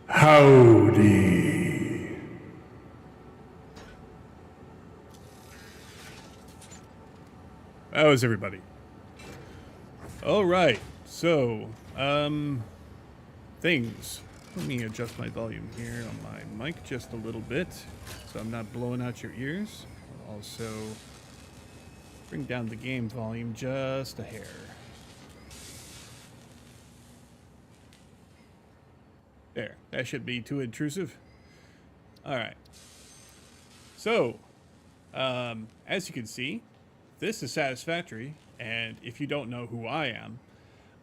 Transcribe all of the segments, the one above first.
Howdy. How is everybody? All right, so, things. Let me adjust my volume here on my mic just a little bit so I'm not blowing out your ears. I'll also bring down the game volume just a hair. There, that should be too intrusive. All right. So, as you can see, This is Satisfactory, and if you don't know who I am,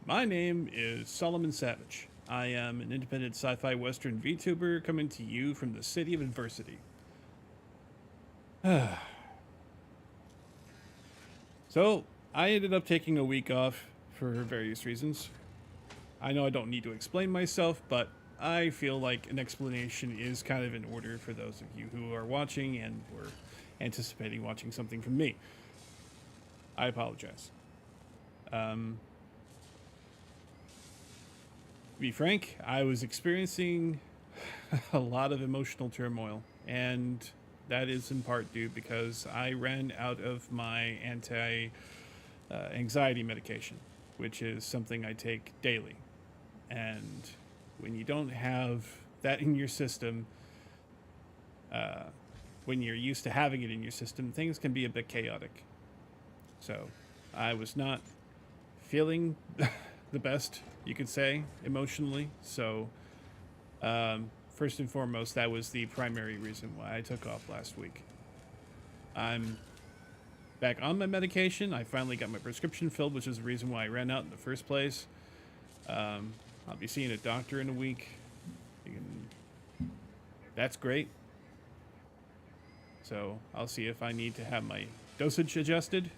my name is Solomon Savage. I am an independent sci-fi western VTuber coming to you from the city of adversity. So, I ended up taking a week off for various reasons. I know I don't need to explain myself, but I feel like an explanation is kind of in order for those of you who are watching and were anticipating watching something from me. I apologize. To be frank, I was experiencing a lot of emotional turmoil, and that is in part due because I ran out of my anxiety medication, which is something I take daily. And when you don't have that in your system, when you're used to having it in your system, things can be a bit chaotic. So I was not feeling the best, you could say, emotionally. So first and foremost, that was the primary reason why I took off last week. I'm back on my medication. I finally got my prescription filled, which is the reason why I ran out in the first place. I'll be seeing a doctor in a week. That's great. So I'll see if I need to have my dosage adjusted,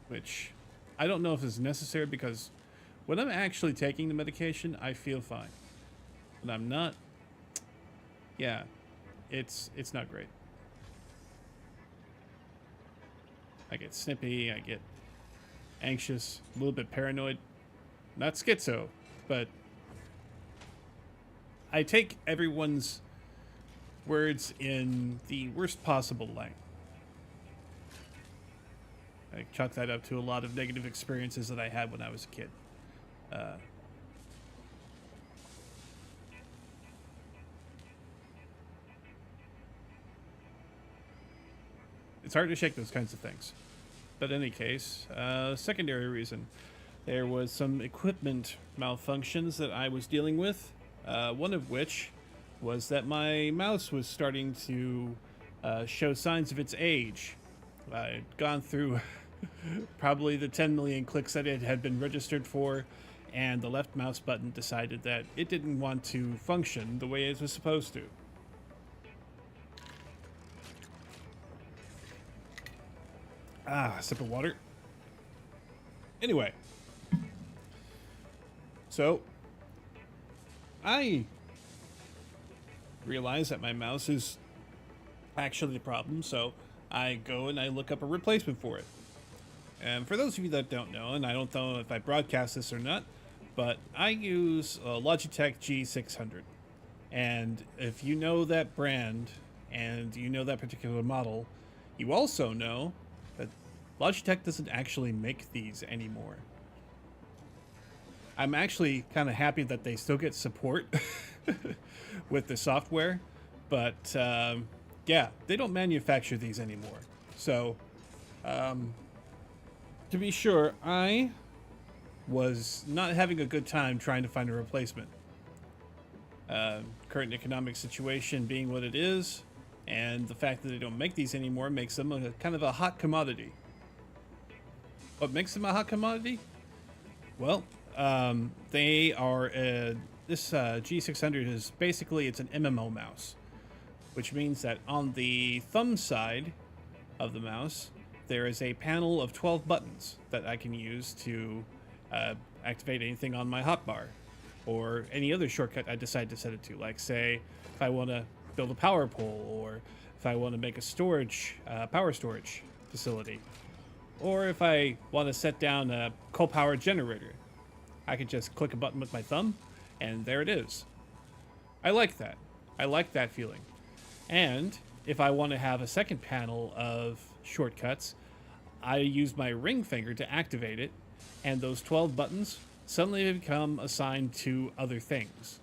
which I don't know if it's necessary because when I'm actually taking the medication, I feel fine. When I'm not, yeah, it's not great. I get snippy, I get anxious, a little bit paranoid. Not schizo, but I take everyone's words in the worst possible light. I chalk that up to a lot of negative experiences that I had when I was a kid. It's hard to shake those kinds of things. But in any case, secondary reason. There was some equipment malfunctions that I was dealing with. One of which was that my mouse was starting to show signs of its age. I'd gone through probably the 10 million clicks that it had been registered for, and the left mouse button decided that it didn't want to function the way it was supposed to. Sip of water. Anyway. So, I realize that my mouse is actually the problem, so I go and I look up a replacement for it. And for those of you that don't know, and I don't know if I broadcast this or not, but I use a Logitech G600. And if you know that brand and you know that particular model, you also know that Logitech doesn't actually make these anymore. I'm actually kind of happy that they still get support with the software, but yeah, they don't manufacture these anymore. So, to be sure, I was not having a good time trying to find a replacement. Current economic situation being what it is, and the fact that they don't make these anymore makes them a kind of a hot commodity. What makes them a hot commodity? Well, they are this G600 is basically it's an MMO mouse, which means that on the thumb side of the mouse there is a panel of 12 buttons that I can use to activate anything on my hotbar or any other shortcut I decide to set it to. Like, say, if I want to build a power pole, or if I want to make a storage power storage facility, or if I want to set down a coal powered generator. I could just click a button with my thumb, and there it is. I like that. I like that feeling. And if I want to have a second panel of shortcuts, I use my ring finger to activate it, and those 12 buttons suddenly become assigned to other things.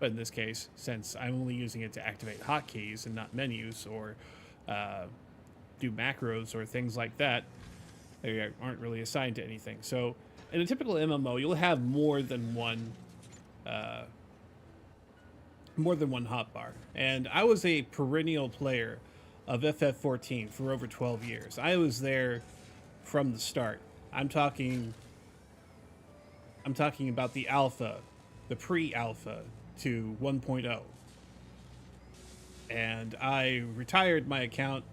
But in this case, since I'm only using it to activate hotkeys and not menus or do macros or things like that, they aren't really assigned to anything. So in a typical MMO, you'll have more than one hotbar. And I was a perennial player of FF14 for over 12 years. I was there from the start. I'm talking about the alpha, the pre-alpha to 1.0. And I retired my account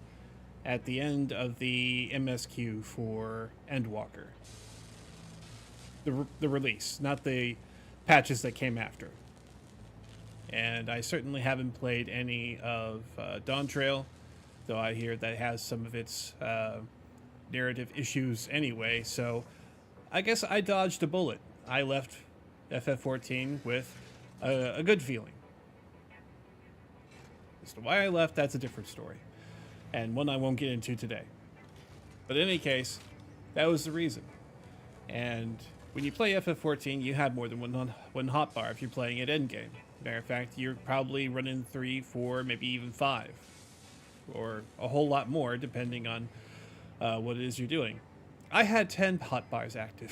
at the end of the MSQ for Endwalker. The release, not the patches that came after. And I certainly haven't played any of Dawn Trail, though I hear that has some of its narrative issues anyway, so I guess I dodged a bullet. I left FF14 with a good feeling. As to why I left, that's a different story, and one I won't get into today. But in any case, that was the reason. And when you play FF14, you have more than one hotbar if you're playing at endgame. Matter of fact, you're probably running 3, 4, maybe even 5. Or a whole lot more, depending on what it is you're doing. I had 10 hotbars active.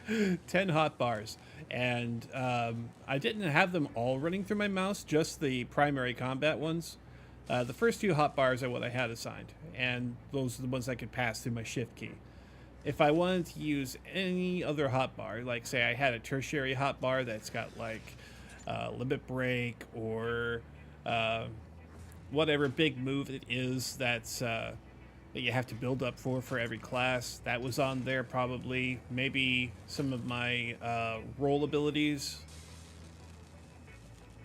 10 hotbars. And I didn't have them all running through my mouse, just the primary combat ones. The first 2 hotbars are what I had assigned, and those are the ones I could pass through my shift key. If I wanted to use any other hotbar, like say I had a tertiary hotbar that's got like limit break or whatever big move it is that's that you have to build up for every class, that was on there probably. Maybe some of my roll abilities,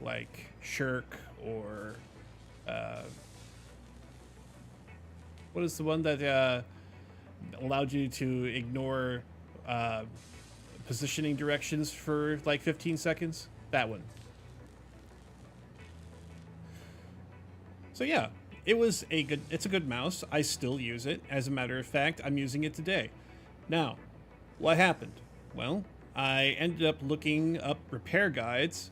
like Shirk or what is the one that allowed you to ignore positioning directions for like 15 seconds? That one. So yeah, it's a good mouse. I still use it. As a matter of fact, I'm using it today. Now, what happened? Well, I ended up looking up repair guides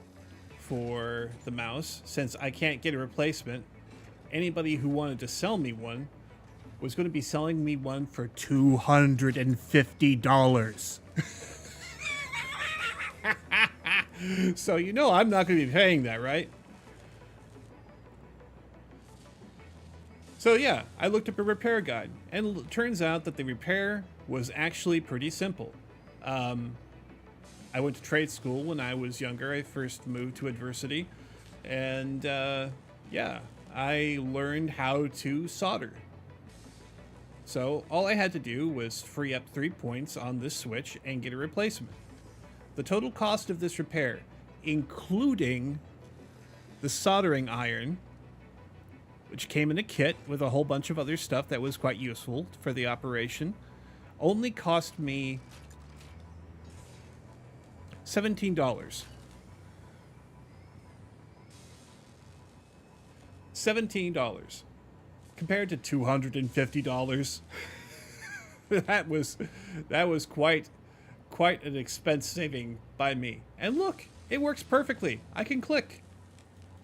for the mouse. Since I can't get a replacement, anybody who wanted to sell me one was going to be selling me one for $250. So you know I'm not going to be paying that, right? So yeah, I looked up a repair guide, and it turns out that the repair was actually pretty simple. I went to trade school when I was younger. I first moved to Adversity, and yeah, I learned how to solder. So all I had to do was free up 3 points on this switch and get a replacement. The total cost of this repair, including the soldering iron, which came in a kit with a whole bunch of other stuff that was quite useful for the operation, only cost me $17. $17 compared to $250. that was quite an expense saving by me. And look, it works perfectly. I can click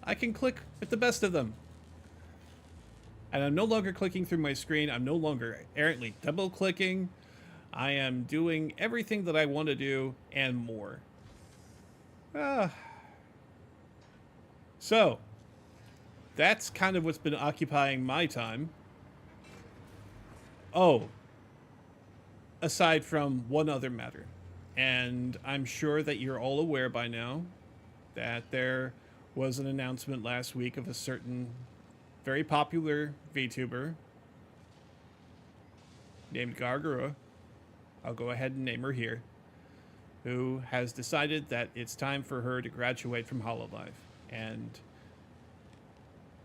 with the best of them. And I'm no longer clicking through my screen. I'm no longer errantly double clicking. I am doing everything that I want to do and more. So, that's kind of what's been occupying my time. Oh, aside from one other matter. And I'm sure that you're all aware by now that there was an announcement last week of a certain very popular VTuber named Gargura. I'll go ahead and name her here, who has decided that it's time for her to graduate from Hololive. And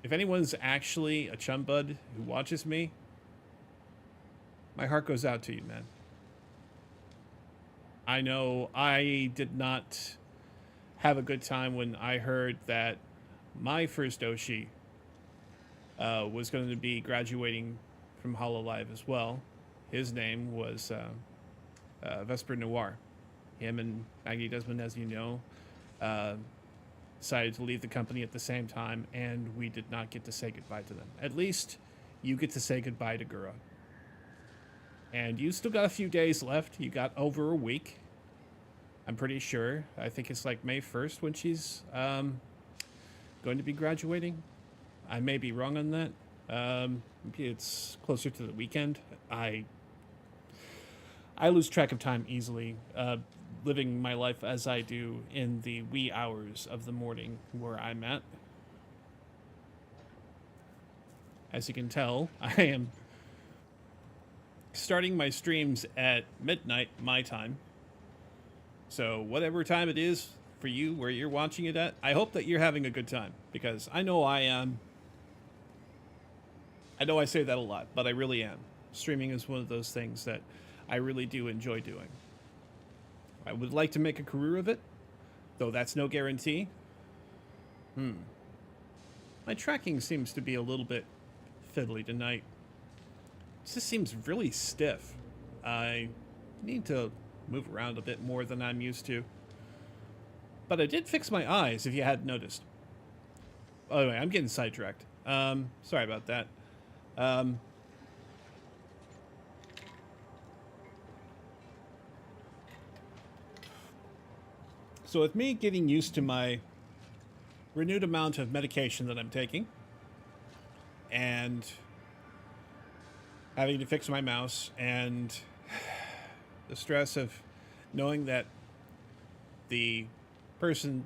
if anyone's actually a chum bud who watches me, my heart goes out to you, man. I know I did not have a good time when I heard that my first Oshi was going to be graduating from Hololive as well. His name was Vesper Noir. Him and Maggie Desmond, as you know, decided to leave the company at the same time, and we did not get to say goodbye to them. At least you get to say goodbye to Gura. And you still got a few days left. You got over a week, I'm pretty sure. I think it's like May 1st when she's going to be graduating. I may be wrong on that. Maybe it's closer to the weekend. I lose track of time easily, living my life as I do in the wee hours of the morning where I'm at. As you can tell, I am starting my streams at midnight my time. So whatever time it is for you where you're watching it at, I hope that you're having a good time, because I know I am. I know I say that a lot, but I really am. Streaming is one of those things that I really do enjoy doing. I would like to make a career of it, though that's no guarantee. My tracking seems to be a little bit fiddly tonight. It just seems really stiff. I need to move around a bit more than I'm used to. But I did fix my eyes, if you hadn't noticed. Anyway, I'm getting sidetracked. Sorry about that. So with me getting used to my renewed amount of medication that I'm taking, and having to fix my mouse, and the stress of knowing that the person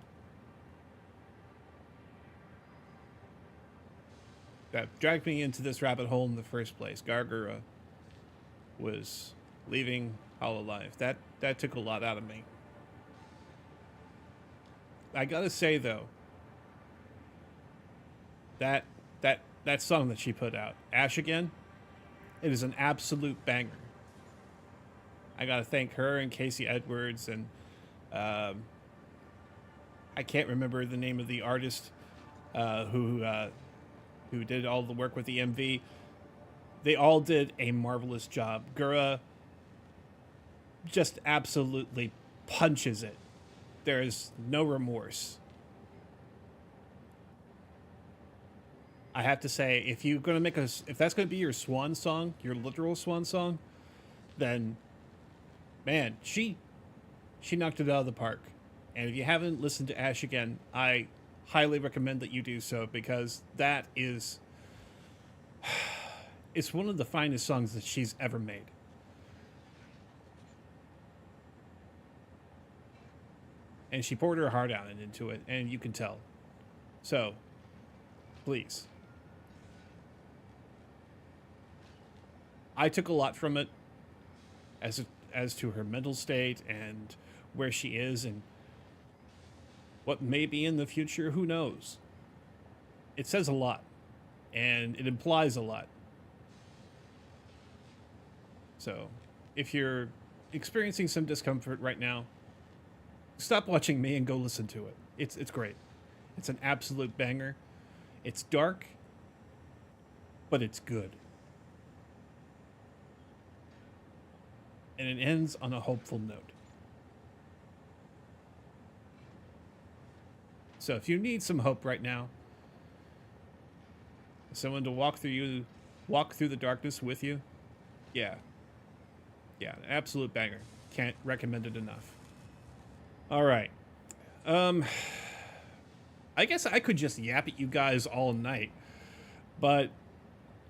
that dragged me into this rabbit hole in the first place, Gargura, was leaving Hollow Life. That took a lot out of me. I gotta say though, that song that she put out, Ash Again, it is an absolute banger. I gotta thank her and Casey Edwards, and I can't remember the name of the artist who did all the work with the MV. They all did a marvelous job. Gura just absolutely punches it. There is no remorse. I have to say, if you're gonna if that's gonna be your swan song, your literal swan song, then man, she knocked it out of the park. And if you haven't listened to Ash Again, I highly recommend that you do so, because that is it's one of the finest songs that she's ever made. And she poured her heart out into it, and you can tell. So, please. I took a lot from it as to her mental state and where she is and what may be in the future. Who knows? It says a lot, and it implies a lot. So, if you're experiencing some discomfort right now, stop watching me and go listen to it. It's great. It's an absolute banger. It's dark, but it's good. And it ends on a hopeful note. So if you need some hope right now, someone to walk through the darkness with you, yeah, an absolute banger. Can't recommend it enough. All right. I guess I could just yap at you guys all night, but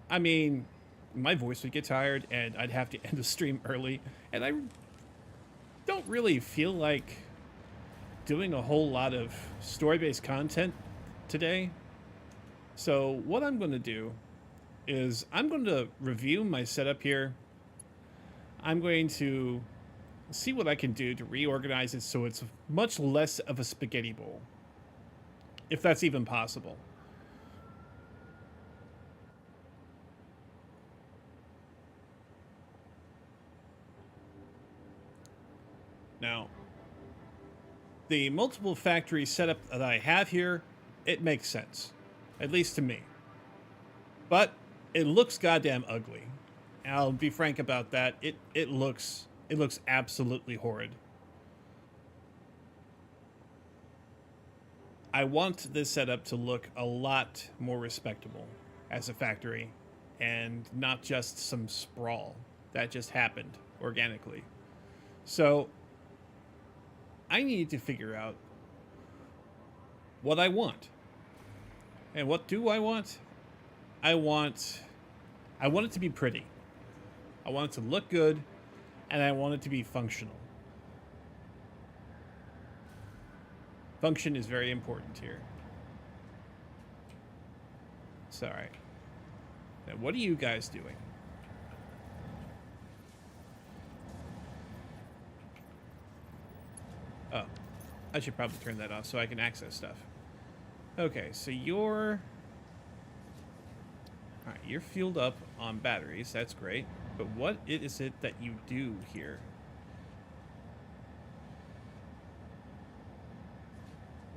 I mean, my voice would get tired and I'd have to end the stream early, and I don't really feel like doing a whole lot of story-based content today. So what I'm going to do is I'm going to review my setup here. I'm going to see what I can do to reorganize it so it's much less of a spaghetti bowl, if that's even possible. Now, the multiple factory setup that I have here, it makes sense, at least to me. But it looks goddamn ugly. And I'll be frank about that. It looks absolutely horrid. I want this setup to look a lot more respectable as a factory, and not just some sprawl that just happened organically. So I need to figure out what I want. And what do I want? I want it to be pretty. I want it to look good, and I want it to be functional. Function is very important here. Sorry. Now, what are you guys doing? Oh, I should probably turn that off so I can access stuff. Okay, so you're... Alright, you're fueled up on batteries. That's great. But what is it that you do here?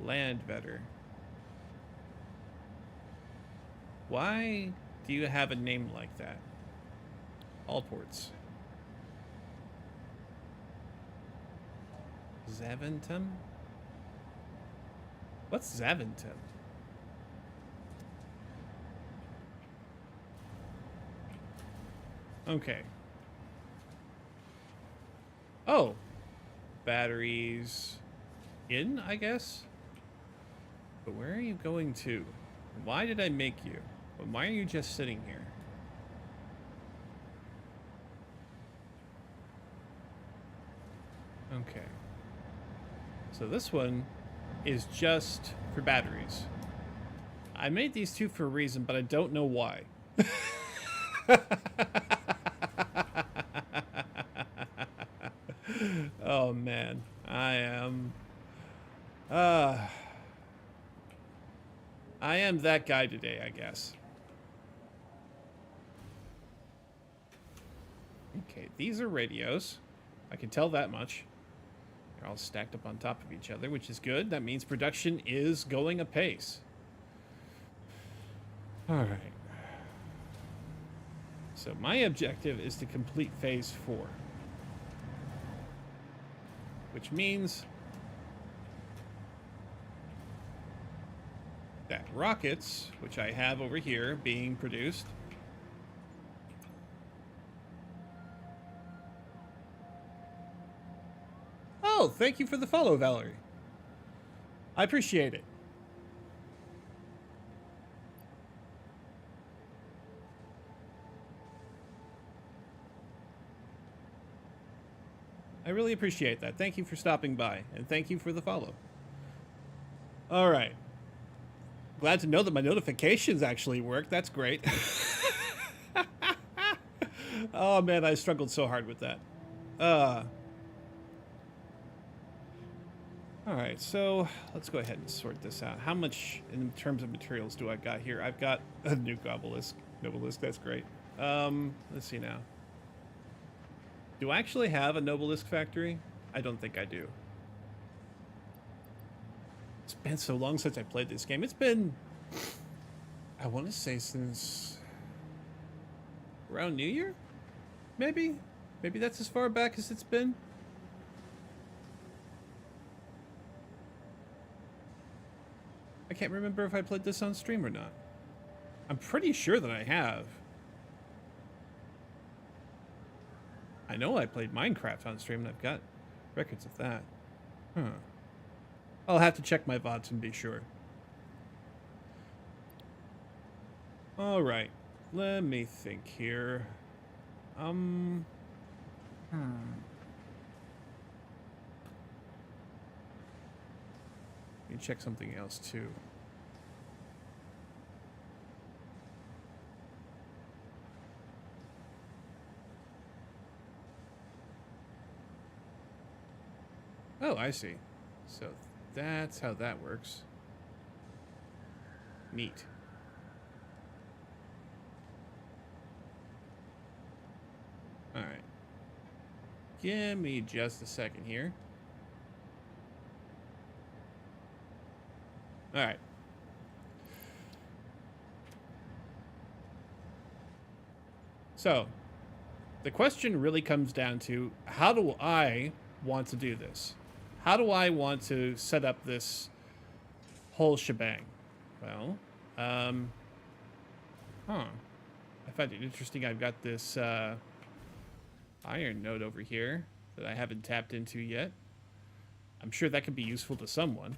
Land better. Why do you have a name like that? All ports. Zaventem? What's Zaventem? Okay. Oh. Batteries in, I guess? But where are you going to? Why did I make you? Why are you just sitting here? Okay. So this one is just for batteries. I made these two for a reason, but I don't know why. Oh man, I am that guy today, I guess. Okay, these are radios. I can tell that much. They're all stacked up on top of each other, which is good. That means production is going apace. All right. So my objective is to complete phase 4. Which means that rockets, which I have over here being produced, oh, thank you for the follow, Valerie. I appreciate it. I really appreciate that. Thank you for stopping by, and thank you for the follow. All right. Glad to know that my notifications actually work. That's great. Oh, man, I struggled so hard with that. All right, so let's go ahead and sort this out. How much, in terms of materials, do I got here? I've got a new Obelisk. That's great. Let's see now. Do I actually have a Nobelisk factory? I don't think I do. It's been so long since I played this game. It's been, I want to say, since around New Year? Maybe? Maybe that's as far back as it's been? I can't remember if I played this on stream or not. I'm pretty sure that I have. I know I played Minecraft on stream, and I've got records of that. Huh. I'll have to check my VODs and be sure. Alright. Let me think here. Let me check something else, too. Oh, I see. So that's how that works. Neat. All right. Give me just a second here. All right. So, the question really comes down to, how do I want to do this? How do I want to set up this whole shebang? Well, I find it interesting. I've got this iron node over here that I haven't tapped into yet. I'm sure that could be useful to someone.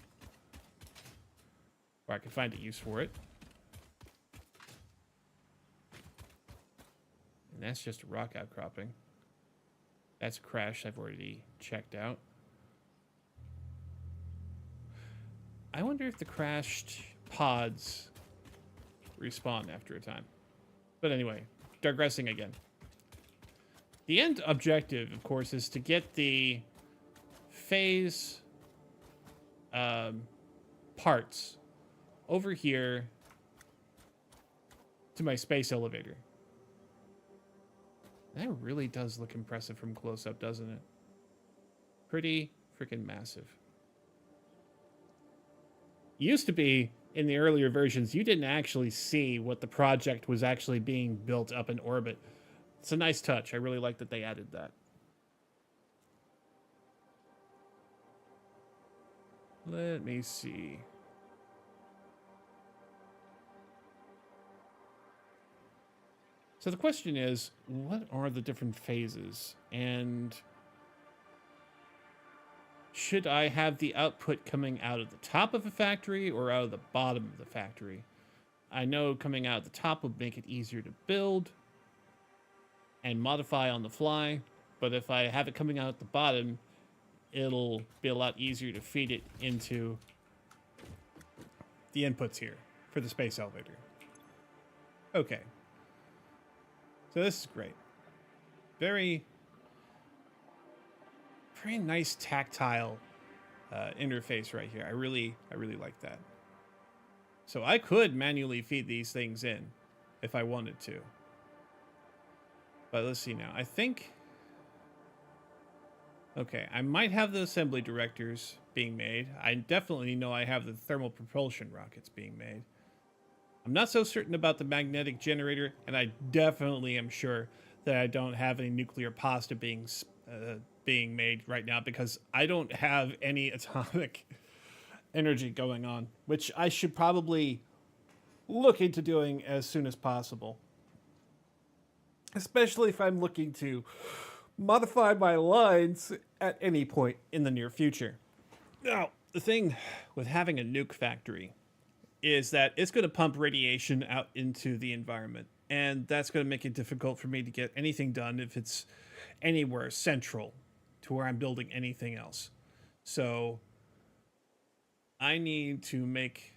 Or I could find a use for it. And that's just a rock outcropping. That's a crash I've already checked out. I wonder if the crashed pods respawn after a time. But anyway, digressing again. The end objective, of course, is to get the phase parts over here to my space elevator. That really does look impressive from close up, doesn't it? Pretty freaking massive. Used to be, in the earlier versions, you didn't actually see what the project was actually being built up in orbit. It's a nice touch. I really like that they added that. Let me see. So the question is, what are the different phases? And should I have the output coming out of the top of the factory or out of the bottom of the factory? I know coming out of the top would make it easier to build and modify on the fly, but if I have it coming out at the bottom, it'll be a lot easier to feed it into the inputs here for the space elevator. Okay. So this is great. Very nice tactile interface right here. I really like that. So I could manually feed these things in if I wanted to. But let's see now. I think... Okay, I might have the assembly directors being made. I definitely know I have the thermal propulsion rockets being made. I'm not so certain about the magnetic generator, and I definitely am sure that I don't have any nuclear pasta being made right now because I don't have any atomic energy going on, which I should probably look into doing as soon as possible. Especially if I'm looking to modify my lines at any point in the near future. Now, the thing with having a nuke factory is that it's going to pump radiation out into the environment, and that's going to make it difficult for me to get anything done if it's anywhere central to where I'm building anything else. So I need to make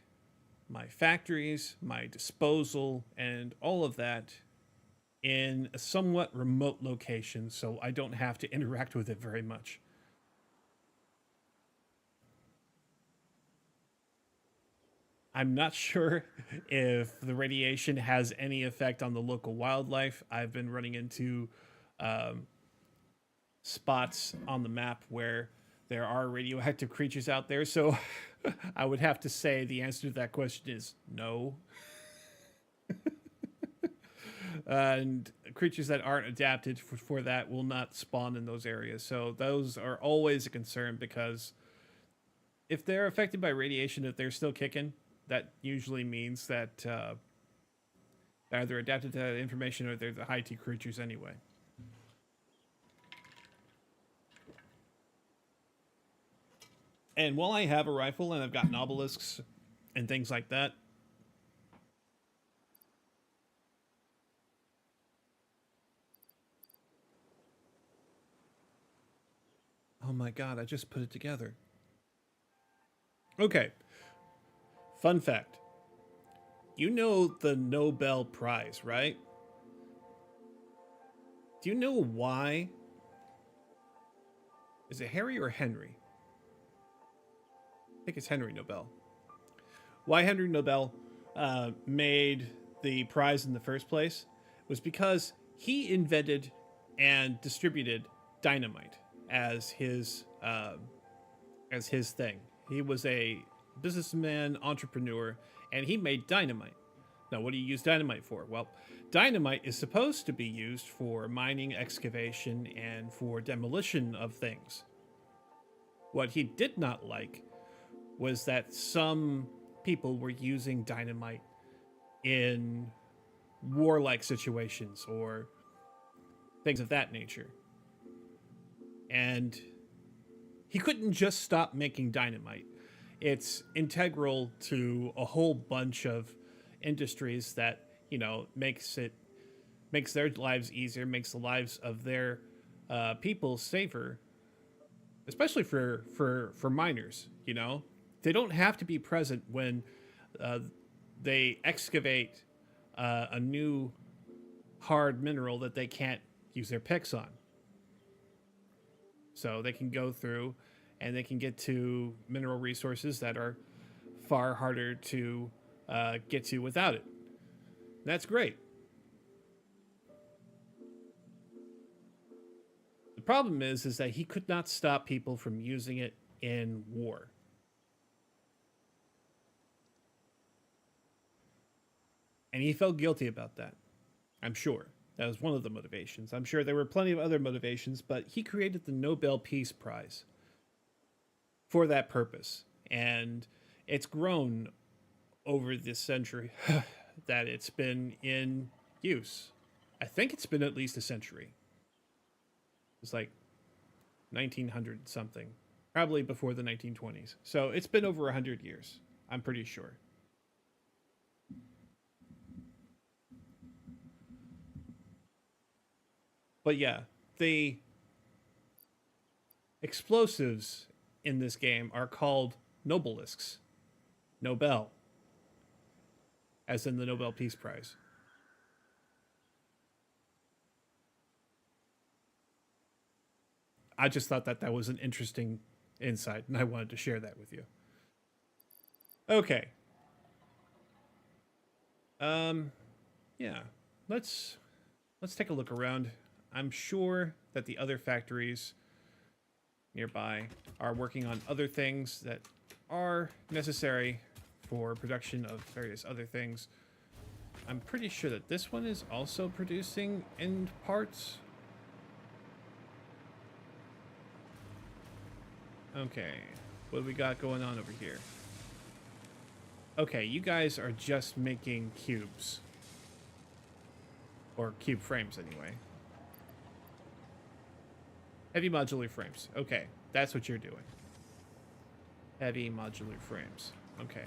my factories, my disposal, and all of that in a somewhat remote location so I don't have to interact with it very much. I'm not sure if the radiation has any effect on the local wildlife. I've been running into spots on the map where there are radioactive creatures out there, so I would have to say the answer to that question is no. And creatures that aren't adapted for that will not spawn in those areas. So those are always a concern because if they're affected by radiation, if they're still kicking, that usually means that they're either adapted to that information or they're the high-T creatures anyway. And while I have a rifle and I've got obelisks and things like that, oh my god, I just put it together. Okay. Fun fact. You know the Nobel Prize, right? Do you know why? Is it Harry or Henry? I think it's Henry Nobel. Why Henry Nobel made the prize in the first place was because he invented and distributed dynamite as his thing. He was a businessman, entrepreneur, and he made dynamite. Now, what do you use dynamite for? Well, dynamite is supposed to be used for mining, excavation, and for demolition of things. What he did not like was that some people were using dynamite in warlike situations or things of that nature. And he couldn't just stop making dynamite. It's integral to a whole bunch of industries that, you know, makes makes their lives easier, makes the lives of their people safer, especially for miners. You know, they don't have to be present when uh, they excavate a new hard mineral that they can't use their picks on. So they can go through and they can get to mineral resources that are far harder to get to without it. That's great. The problem is that he could not stop people from using it in war. And he felt guilty about that. I'm sure. That was one of the motivations. I'm sure there were plenty of other motivations, but he created the Nobel Peace Prize for that purpose. And it's grown over this century that it's been in use. I think it's been at least a century. It's like 1900 something, probably before the 1920s. So it's been over 100 years, I'm pretty sure. But yeah, the explosives in this game are called Nobelisks. Nobel, as in the Nobel Peace Prize. I just thought that that was an interesting insight, and I wanted to share that with you. Okay. Yeah. Let's take a look around. I'm sure that the other factories nearby are working on other things that are necessary for production of various other things. I'm pretty sure that this one is also producing end parts. Okay, what do we got going on over here? Okay, you guys are just making cubes. Or cube frames, anyway. Heavy modular frames. Okay, that's what you're doing. Heavy modular frames. Okay.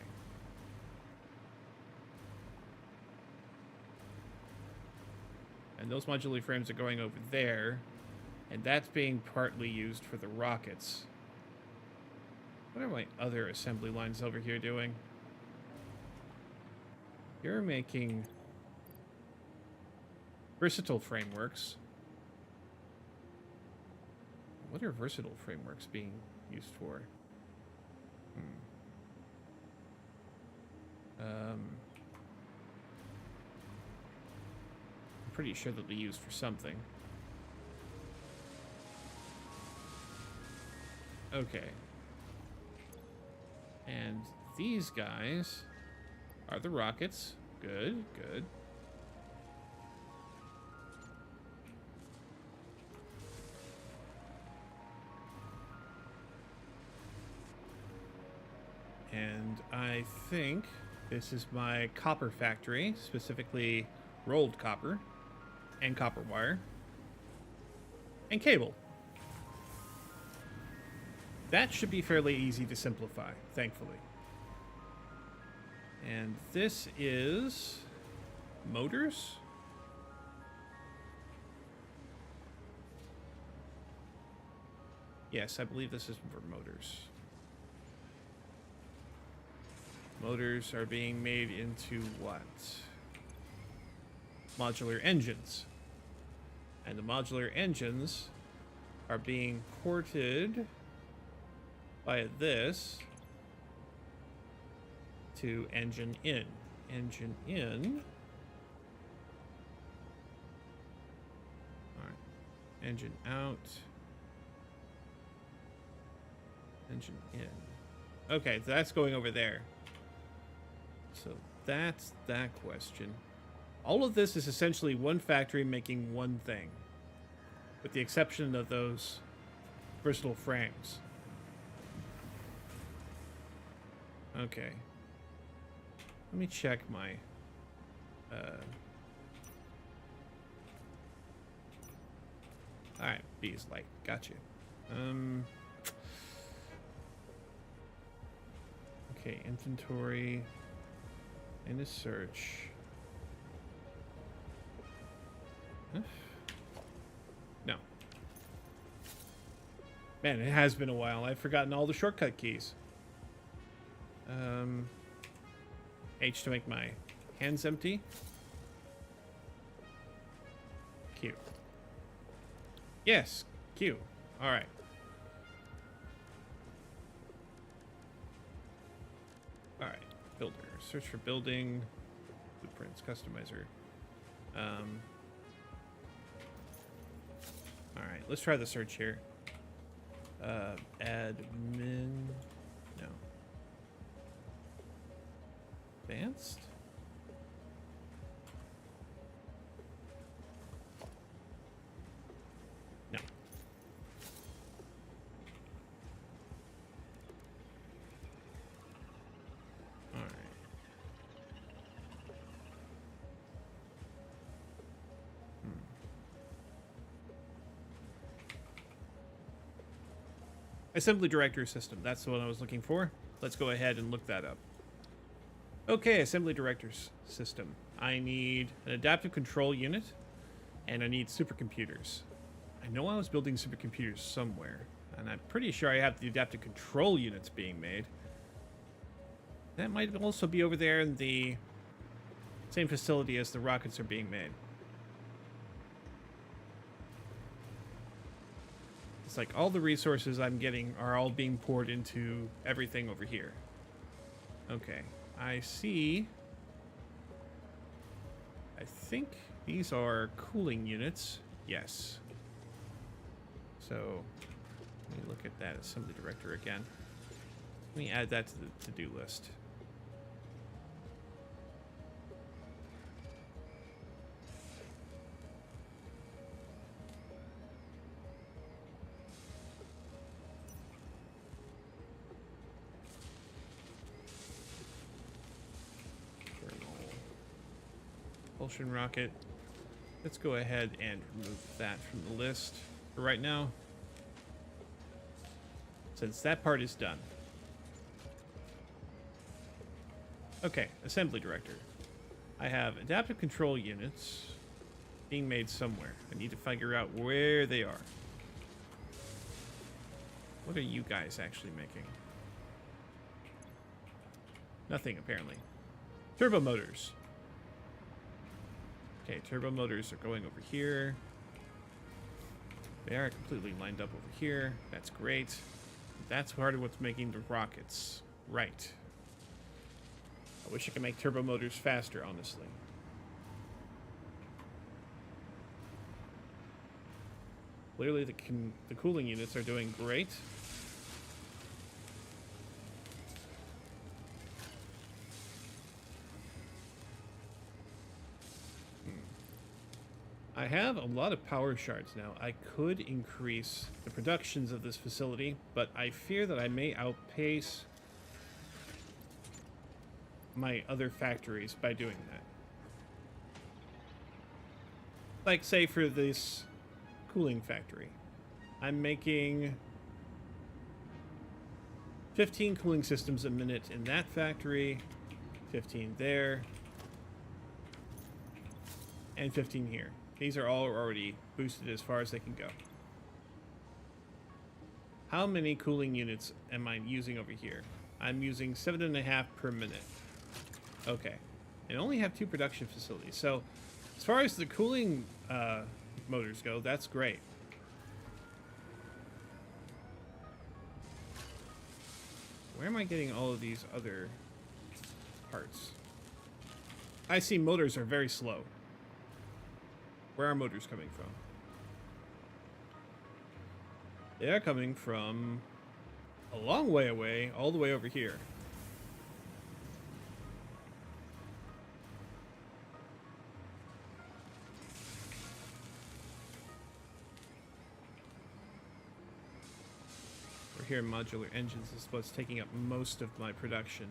And those modular frames are going over there. And that's being partly used for the rockets. What are my other assembly lines over here doing? You're making versatile frameworks. What are versatile frameworks being used for? I'm pretty sure they'll be used for something. Okay. And these guys are the rockets. Good, good. And I think this is my copper factory, specifically rolled copper and copper wire and cable. That should be fairly easy to simplify, thankfully. And this is motors. Yes, I believe this is for motors. Motors are being made into what? Modular engines. And the modular engines are being ported via this to engine in. Engine in. Alright. Engine out. Engine in. Okay, so that's going over there. So that's that question. All of this is essentially one factory making one thing, with the exception of those versatile frames. Okay. Let me check my... Alright, B is light. Gotcha. Okay, inventory... In a search. No. Man, it has been a while. I've forgotten all the shortcut keys. H to make my hands empty. Q. Yes, Q. All right. All right. Builder. Search for building. Blueprints. Customizer. All right. Let's try the search here. Admin. No. Advanced? No. All right. Assembly directory system. That's the one I was looking for. Let's go ahead and look that up. Okay, assembly directors system. I need an adaptive control unit, and I need supercomputers. I know I was building supercomputers somewhere, and I'm pretty sure I have the adaptive control units being made. That might also be over there in the same facility as the rockets are being made. It's like all the resources I'm getting are all being poured into everything over here. Okay, I see. I think these are cooling units. Yes. So, let me look at that assembly director again. Let me add that to the to-do list. Propulsion rocket. Let's go ahead and remove that from the list for right now, since that part is done. Okay, assembly director. I have adaptive control units being made somewhere. I need to figure out where they are. What are you guys actually making? Nothing, apparently. Turbo motors. Okay, turbo motors are going over here. They are completely lined up over here. That's great. That's part of what's making the rockets. Right. I wish I could make turbo motors faster, honestly. Clearly the cooling units are doing great. I have a lot of power shards now. I could increase the productions of this facility, but I fear that I may outpace my other factories by doing that. Like, say, for this cooling factory, I'm making 15 cooling systems a minute in that factory, 15 there, and 15 here. These are all already boosted as far as they can go. How many cooling units am I using over here? I'm using 7.5 per minute. Okay. I only have 2 production facilities. So, as far as the cooling motors go, that's great. Where am I getting all of these other parts? I see motors are very slow. Where are motors coming from? They are coming from a long way away, all the way over here. We're here in modular engines is what's taking up most of my production.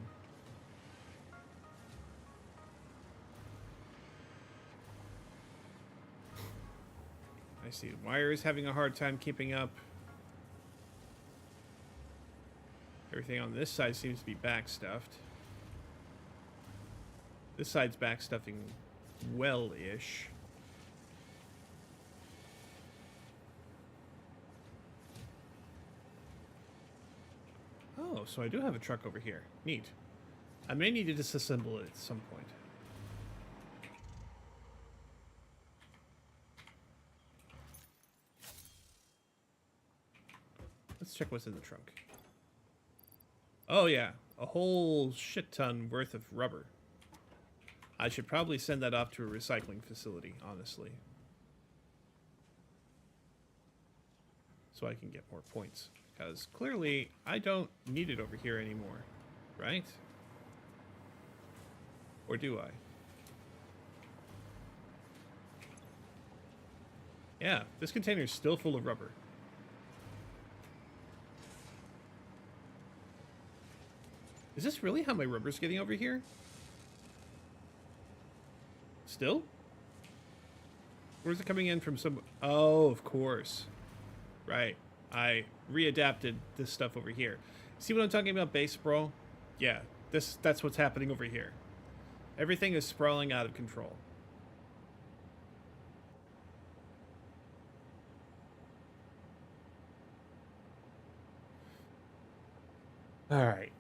I see the wire is having a hard time keeping up. Everything on this side seems to be backstuffed. This side's backstuffing well-ish. Oh, so I do have a truck over here. Neat. I may need to disassemble it at some point. Let's check what's in the trunk. Oh yeah, a whole shit ton worth of rubber. I should probably send that off to a recycling facility, honestly. So I can get more points. Because clearly, I don't need it over here anymore. Right? Or do I? Yeah, this container is still full of rubber. Is this really how my rubber's getting over here? Still? Or is it coming in from some... Oh, of course. Right. I readapted this stuff over here. See what I'm talking about, base sprawl? Yeah, that's what's happening over here. Everything is sprawling out of control. All right.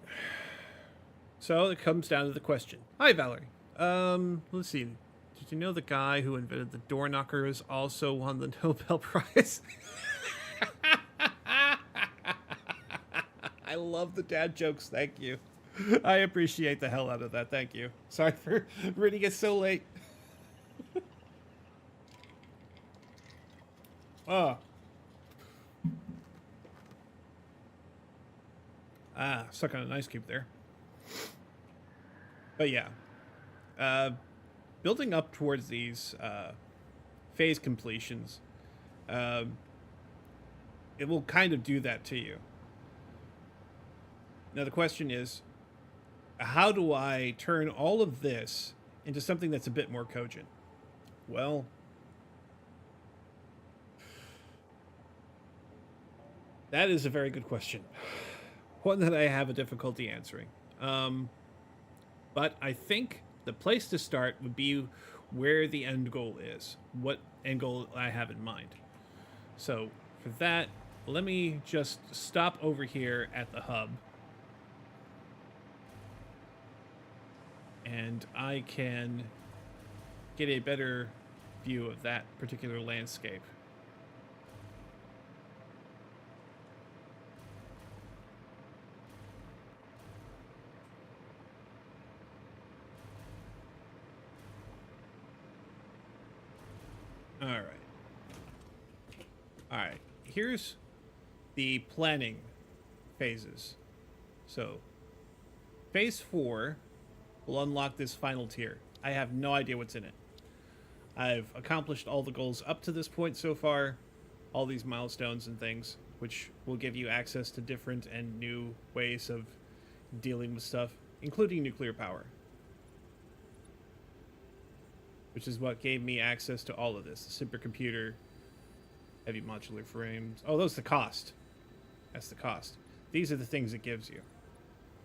So it comes down to the question. Hi, Valerie. Let's see. Did you know the guy who invented the door knockers also won the Nobel Prize? I love the dad jokes. Thank you. I appreciate the hell out of that. Thank you. Sorry for reading it so late. Oh. Stuck on an ice cube there. But yeah. Building up towards these phase completions, it will kind of do that to you. Now the question is, how do I turn all of this into something that's a bit more cogent? Well, that is a very good question. One that I have a difficulty answering. But I think the place to start would be where the end goal is. What end goal I have in mind. So for that, let me just stop over here at the hub. And I can get a better view of that particular landscape. All right, here's the planning phases. So, phase 4 will unlock this final tier. I have no idea what's in it. I've accomplished all the goals up to this point so far, all these milestones and things, which will give you access to different and new ways of dealing with stuff, including nuclear power. Which is what gave me access to all of this. The supercomputer, heavy modular frames. Oh, that's the cost. That's the cost. These are the things it gives you.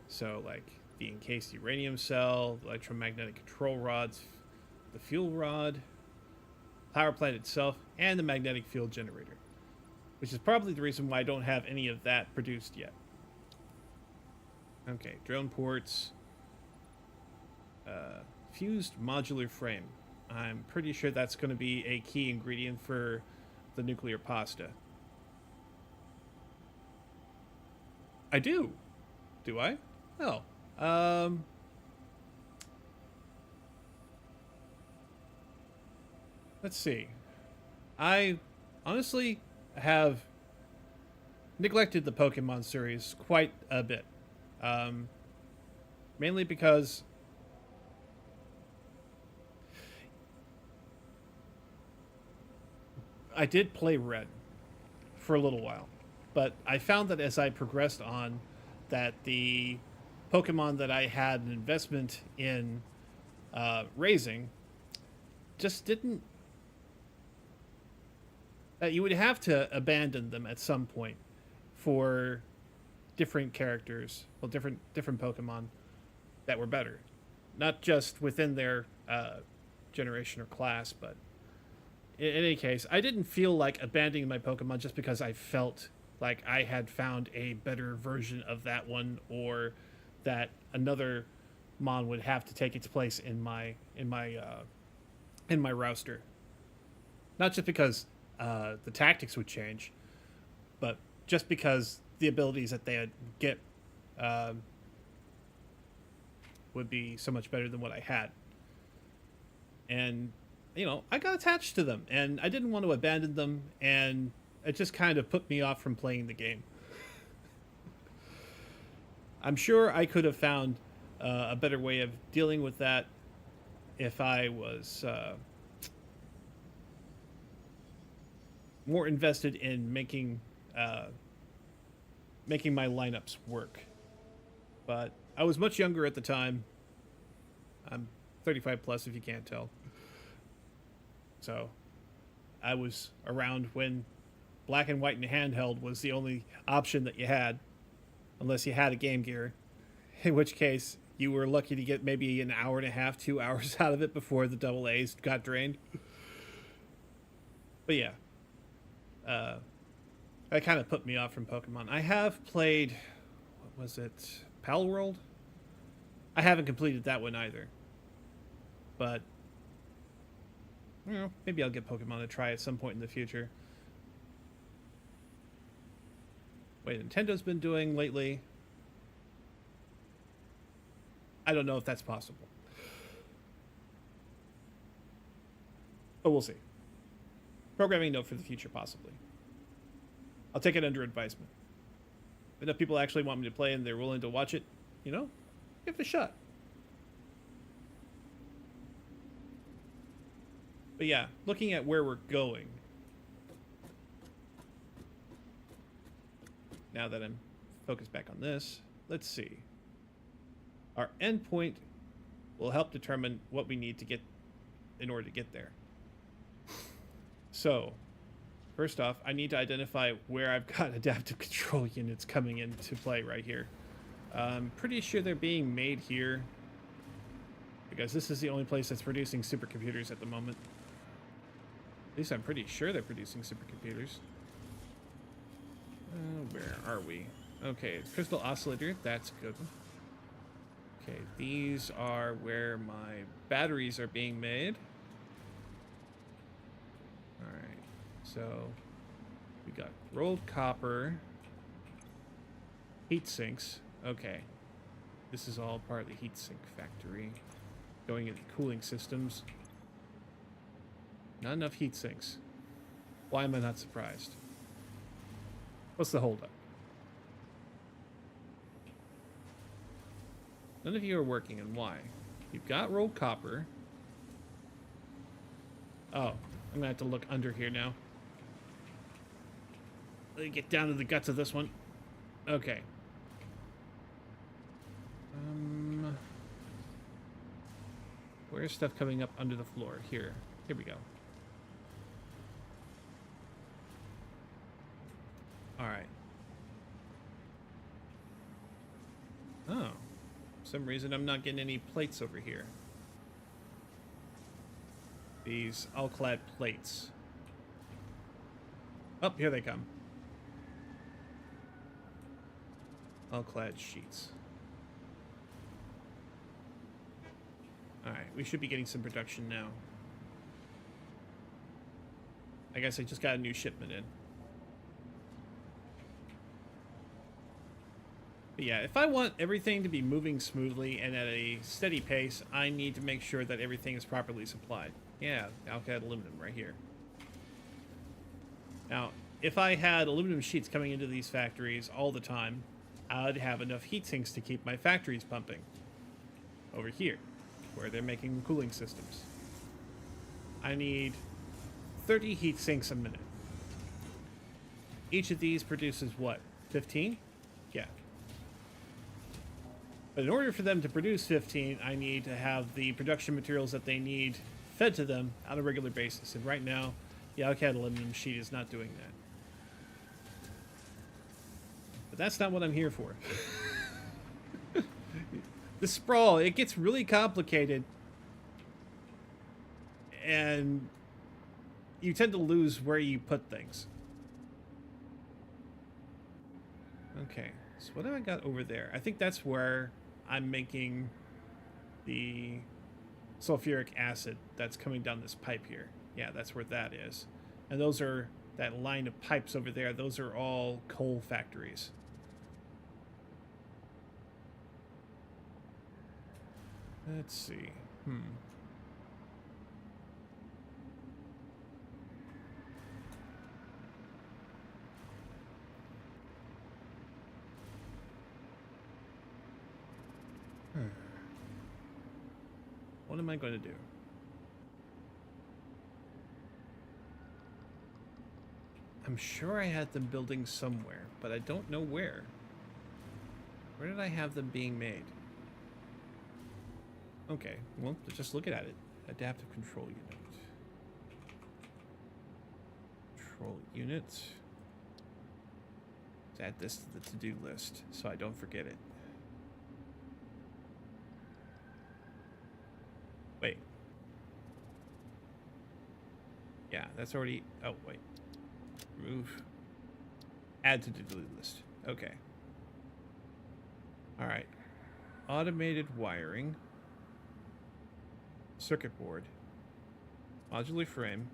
So, like, the encased uranium cell, the electromagnetic control rods, the fuel rod, power plant itself, and the magnetic field generator. Which is probably the reason why I don't have any of that produced yet. Okay, drone ports. Fused modular frame. I'm pretty sure that's going to be a key ingredient for the nuclear pasta. I do. Do I? Oh. Let's see. I honestly have neglected the Pokemon series quite a bit. Mainly because I did play Red for a little while, but I found that as I progressed on, that the Pokemon that I had an investment in raising just didn't... you would have to abandon them at some point for different characters, well, different Pokemon that were better. Not just within their generation or class, but in any case, I didn't feel like abandoning my Pokemon just because I felt like I had found a better version of that one, or that another mon would have to take its place in my roster. Not just because the tactics would change, but just because the abilities that they would get uh, would be so much better than what I had. And I got attached to them, and I didn't want to abandon them, and it just kind of put me off from playing the game. I'm sure I could have found a better way of dealing with that if I was more invested in making my lineups work. But I was much younger at the time. I'm 35 plus, if you can't tell. So I was around when black and white and handheld was the only option that you had, unless you had a Game Gear, in which case you were lucky to get maybe an hour and a half, 2 hours out of it before the double A's got drained. But yeah, that kind of put me off from Pokemon. I have played, what was it, Pal World? I haven't completed that one either. But, maybe I'll get Pokemon to try at some point in the future. Wait, Nintendo's been doing lately. I don't know if that's possible. But we'll see. Programming note for the future, possibly. I'll take it under advisement. If enough people actually want me to play and they're willing to watch it, give it a shot. But yeah, looking at where we're going, now that I'm focused back on this, let's see. Our endpoint will help determine what we need to get in order to get there. So, first off, I need to identify where I've got adaptive control units coming into play right here. I'm pretty sure they're being made here, because this is the only place that's producing supercomputers at the moment. At least I'm pretty sure they're producing supercomputers. Where are we? Okay, Crystal Oscillator, that's good. Okay, these are where my batteries are being made. Alright, so we got rolled copper, heat sinks. Okay, this is all part of the heat sink factory. Going into cooling systems. Not enough heat sinks. Why am I not surprised? What's the holdup? None of you are working, and why? You've got rolled copper. Oh, I'm gonna have to look under here now. Let me get down to the guts of this one. Okay. Where's stuff coming up under the floor? Here we go. Alright. Oh. For some reason I'm not getting any plates over here. These all-clad plates. Oh, here they come. All-clad sheets. Alright, we should be getting some production now. I guess I just got a new shipment in. But yeah, if I want everything to be moving smoothly and at a steady pace, I need to make sure that everything is properly supplied. Yeah, alkyd aluminum right here. Now, if I had aluminum sheets coming into these factories all the time, I'd have enough heat sinks to keep my factories pumping. Over here, where they're making cooling systems. I need 30 heat sinks a minute. Each of these produces what? 15? Yeah. But in order for them to produce 15, I need to have the production materials that they need fed to them on a regular basis. And right now, the alkyd aluminum sheet is not doing that. But that's not what I'm here for. The sprawl, it gets really complicated. And you tend to lose where you put things. Okay, so what have I got over there? I think that's where I'm making the sulfuric acid that's coming down this pipe here. Yeah, that's where that is. And those are, that line of pipes over there, those are all coal factories. Let's see. What am I going to do? I'm sure I had them building somewhere, but I don't know where. Where did I have them being made? Okay, well, just looking at it. Adaptive control unit. Control unit. Let's add this to the to-do list so I don't forget it. Wait. Yeah, that's already... Oh, wait. Remove. Add to to-do list. Okay. Alright. Automated wiring. Circuit board. Modular frame.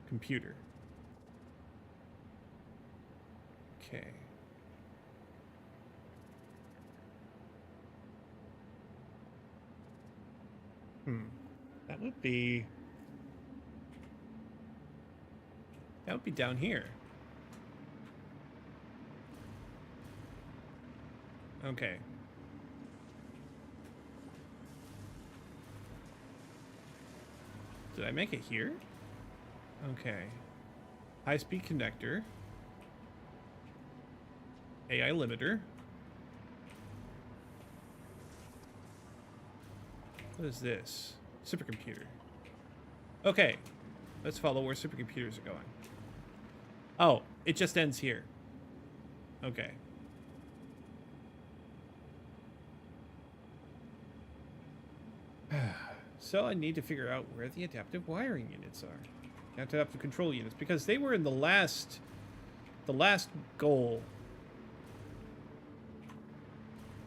Computer. Okay. That would be down here. Okay. Did I make it here? Okay. High-speed connector. AI limiter. What is this? Supercomputer. Okay. Let's follow where supercomputers are going. Oh, it just ends here. Okay. So I need to figure out where the adaptive wiring units are. Adaptive control units, because they were in the last goal.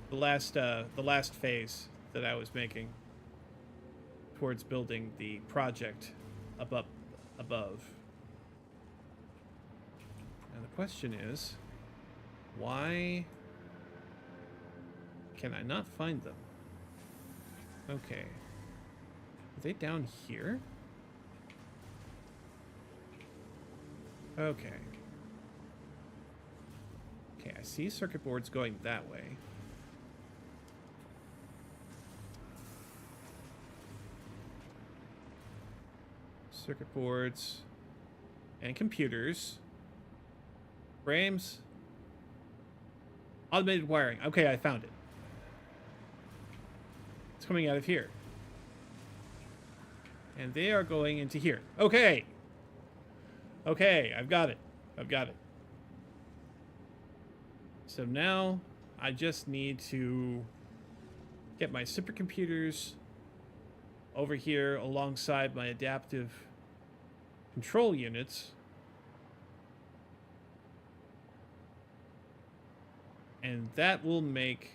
The last phase that I was making towards building the project above. And the question is, why can I not find them? Okay. Are they down here? Okay. Okay, I see circuit boards going that way. Circuit boards and computers. Frames. Automated wiring. Okay, I found it. It's coming out of here. And they are going into here. Okay. Okay, I've got it. So now I just need to get my supercomputers over here alongside my adaptive control units. And that will make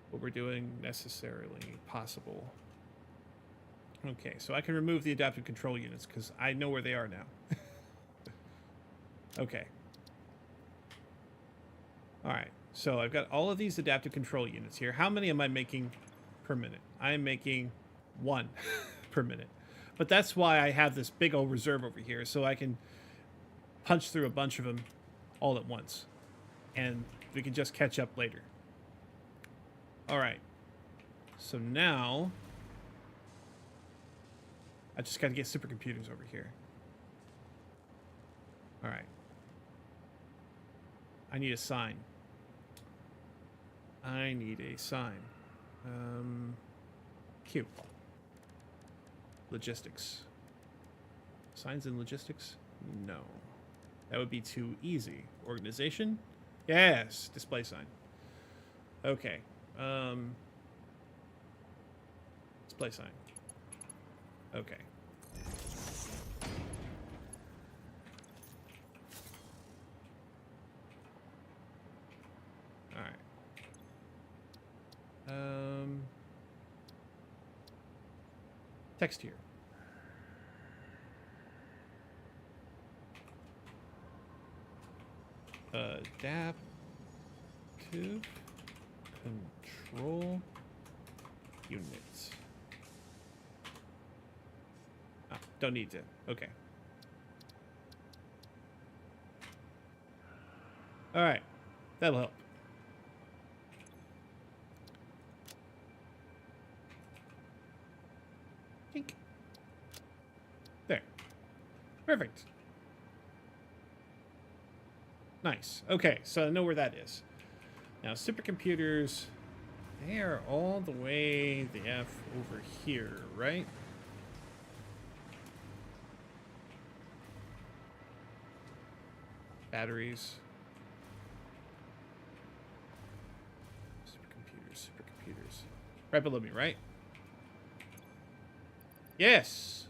what we're doing necessarily possible. Okay, so I can remove the adaptive control units because I know where they are now. Okay. Alright, so I've got all of these adaptive control units here. How many am I making per minute? I am making 1 per minute. But that's why I have this big old reserve over here, so I can punch through a bunch of them all at once. And we can just catch up later. Alright. So now I just got to get supercomputers over here. All right. I need a sign. Q. Logistics. Signs in logistics? No. That would be too easy. Organization? Yes. Display sign. Okay. Display sign. Okay. text here. Adaptive control units. Ah, don't need to. Okay. All right. That'll help. Tink. There. Perfect. Nice. Okay, so I know where that is. Now, supercomputers, they are all the way the F over here, right? Batteries. Supercomputers. Right below me, right? Yes.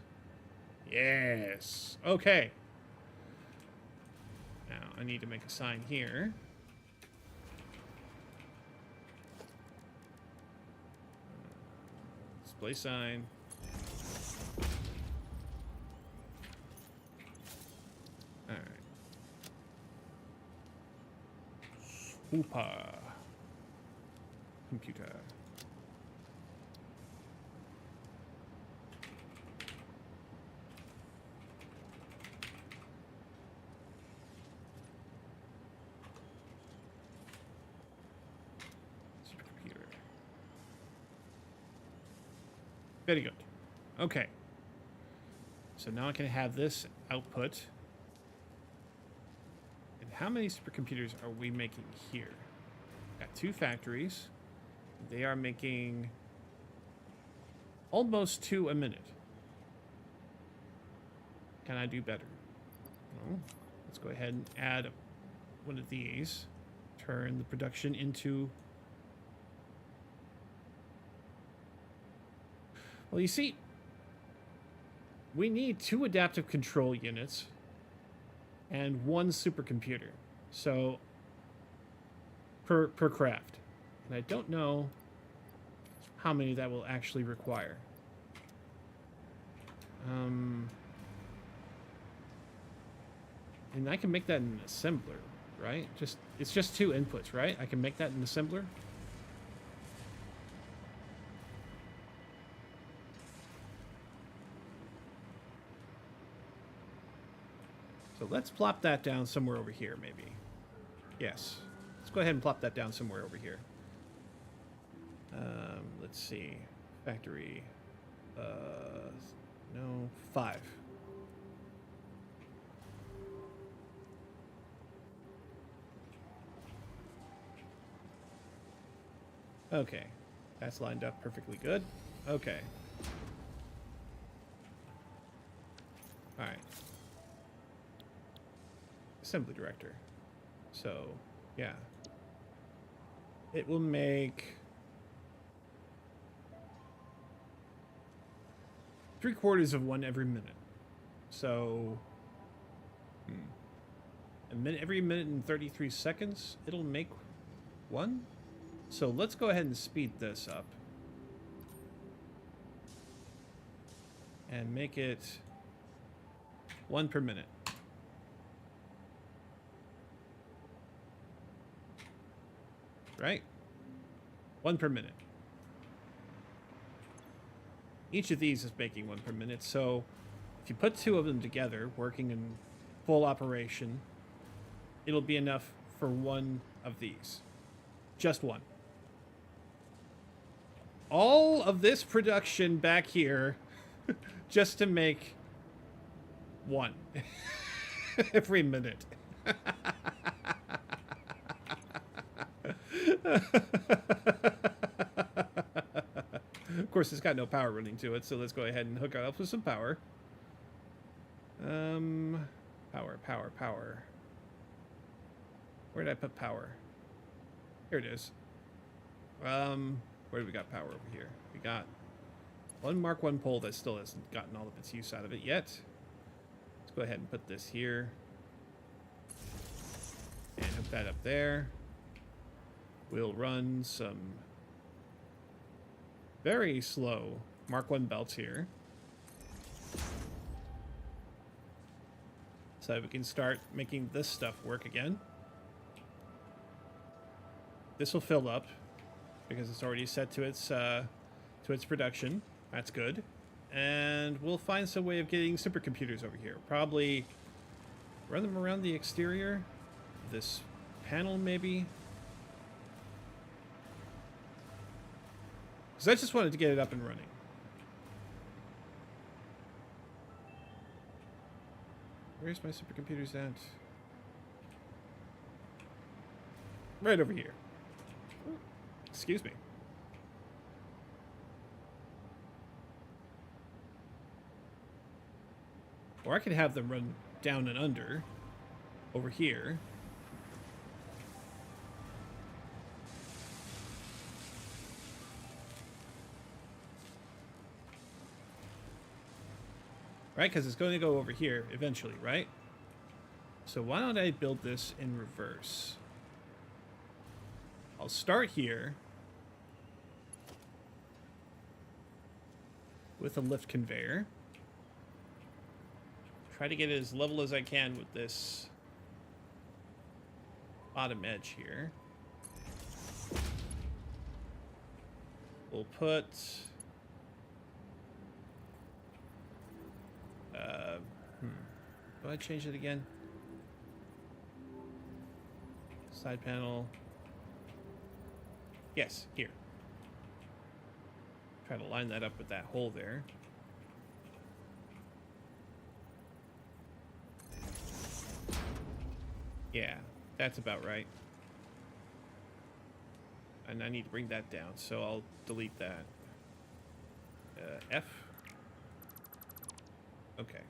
Yes. Okay. Now, I need to make a sign here. Display sign. All right. Super computer. Supercomputer. Very good. Okay. So now I can have this output. And how many supercomputers are we making here? Got 2 factories. They are making almost 2 a minute. Can I do better? Well, let's go ahead and add one of these. Turn the production into... Well, you see, we need 2 adaptive control units and 1 supercomputer. So, per craft. And I don't know how many that will actually require. And I can make that in an assembler, right? It's just 2 inputs, right? I can make that in an assembler. So let's plop that down somewhere over here, maybe. Yes. Let's go ahead and plop that down somewhere over here. Let's see. Factory. No, 5. Okay. That's lined up perfectly good. Okay. Alright. Assembly director. So, yeah. It will make 3/4 of one every minute. So, every minute and 33 seconds, it'll make 1. So let's go ahead and speed this up. And make it 1 per minute. Right? 1 per minute. Each of these is making 1 per minute, so if you put 2 of them together, working in full operation, it'll be enough for 1 of these. Just 1. All of this production back here just to make 1 every minute. Of course, it's got no power running to it, so let's go ahead and hook it up with some power. Power. Where did I put power? Here it is. Where do we got power over here? We got one Mark 1 pole that still hasn't gotten all of its use out of it yet. Let's go ahead and put this here. And hook that up there. We'll run some very slow Mark 1 belts here. So we can start making this stuff work again. This will fill up because it's already set to its production. That's good. And we'll find some way of getting supercomputers over here. Probably run them around the exterior. This panel, maybe. Because I just wanted to get it up and running. Where's my supercomputers at? Right over here. Excuse me. Or I could have them run down and under over here. Right, because it's going to go over here eventually, right? So why don't I build this in reverse? I'll start here with a lift conveyor. Try to get it as level as I can with this bottom edge here. We'll put... Do I change it again? Side panel. Yes, here. Try to line that up with that hole there. Yeah, that's about right. And I need to bring that down, so I'll delete that. F. Okay.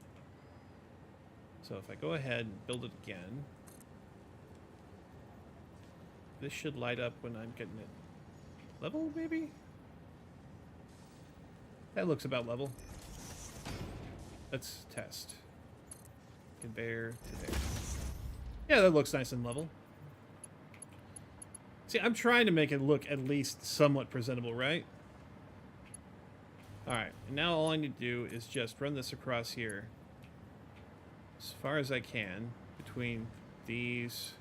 So if I go ahead and build it again, this should light up when I'm getting it level, maybe? That looks about level. Let's test. Conveyor to there. Yeah, that looks nice and level. See, I'm trying to make it look at least somewhat presentable, right? Alright, and now all I need to do is just run this across here as far as I can between these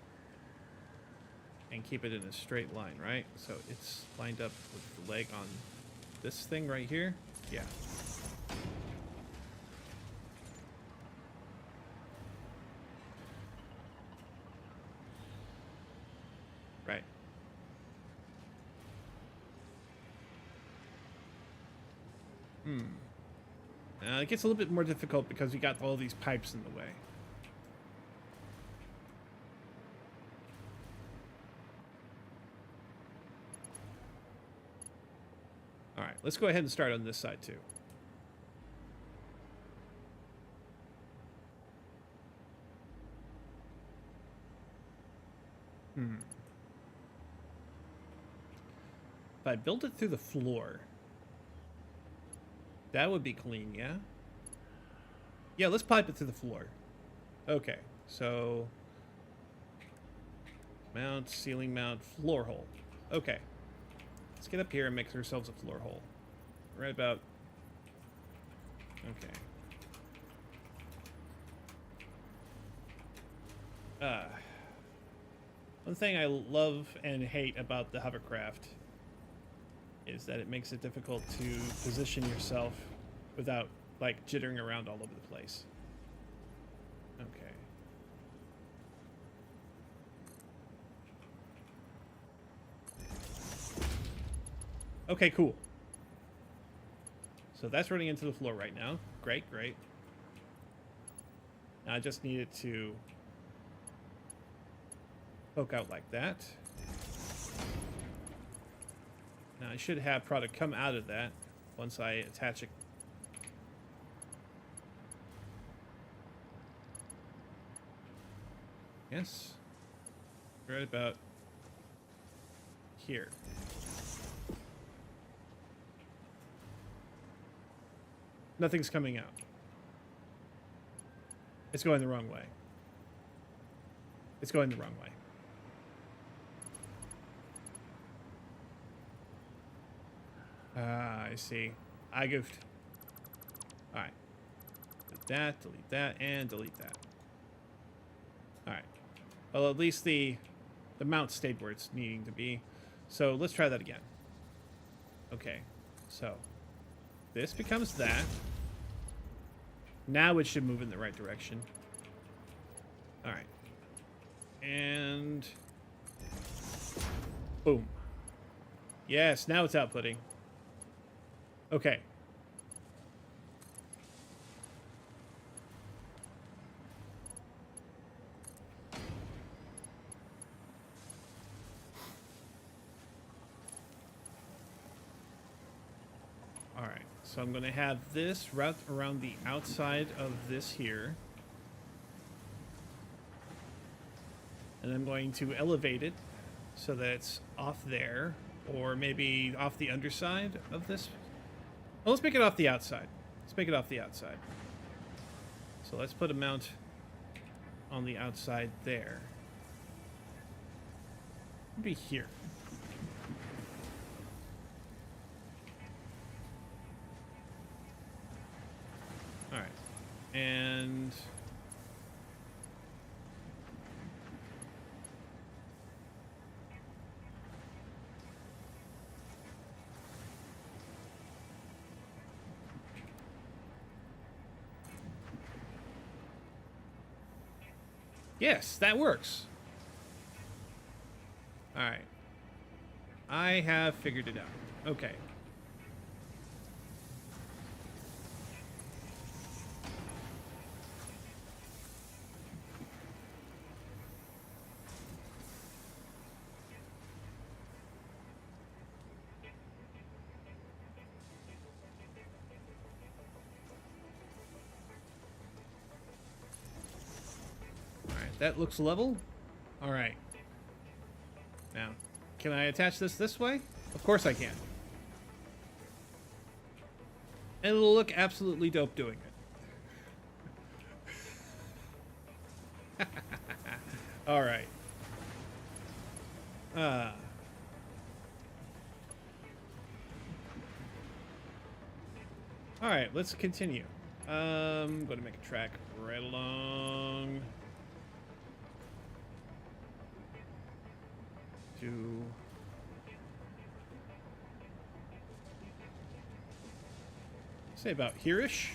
and keep it in a straight line, right? So it's lined up with the leg on this thing right here. Yeah. Right. It gets a little bit more difficult because we got all these pipes in the way. All right, let's go ahead and start on this side too. If I built it through the floor, that would be clean, yeah? Yeah, let's pipe it through the floor. Okay, so mount, ceiling mount, floor hole. Okay. Let's get up here and make ourselves a floor hole. Right about... Okay. One thing I love and hate about the hovercraft is that it makes it difficult to position yourself without, like, jittering around all over the place. Okay. Okay, cool. So that's running into the floor right now. Great, great. Now I just need it to poke out like that. Now I should have product come out of that once I attach it. Yes. Right about here. Nothing's coming out. It's going the wrong way. It's going the wrong way. I see. I goofed. Alright. delete that, and delete that. Alright. Well, at least the mount stayed where it's needing to be. So let's try that again. Okay. So this becomes that. Now it should move in the right direction. Alright. And boom. Yes, now it's outputting. Okay. Alright, so I'm going to have this route around the outside of this here. And I'm going to elevate it so that it's off there, or maybe off the underside of this. Well, let's make it off the outside. Let's make it off the outside. So let's put a mount on the outside there. Maybe here. All right, and yes, that works. All right. I have figured it out. Okay. All right, that looks level. All right. Now, can I attach this way? Of course I can. And it'll look absolutely dope doing it. All right. All right, let's continue. I'm going to make a track right along to say about here-ish.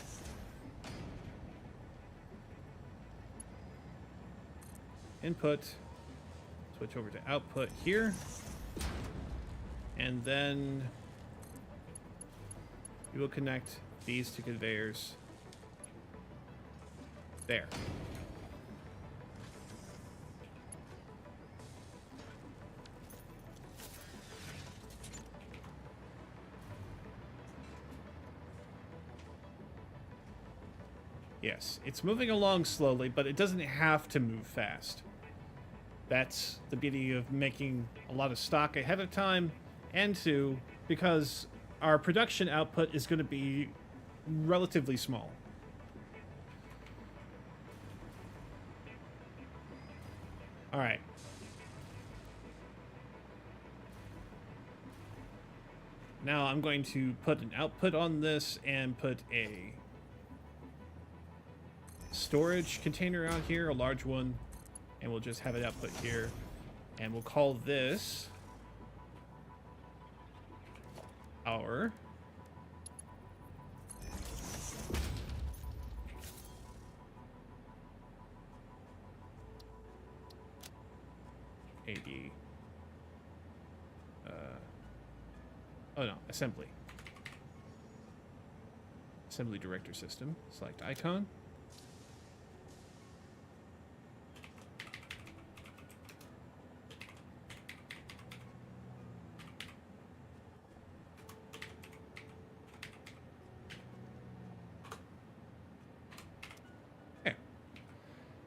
Input, switch over to output here, and then we will connect these two conveyors there. Yes, it's moving along slowly, but it doesn't have to move fast. That's the beauty of making a lot of stock ahead of time, and two, because our production output is going to be relatively small. All right. Now I'm going to put an output on this and put a storage container out here, a large one, and we'll just have it output here, and we'll call this our AD oh no, assembly director system. Select icon.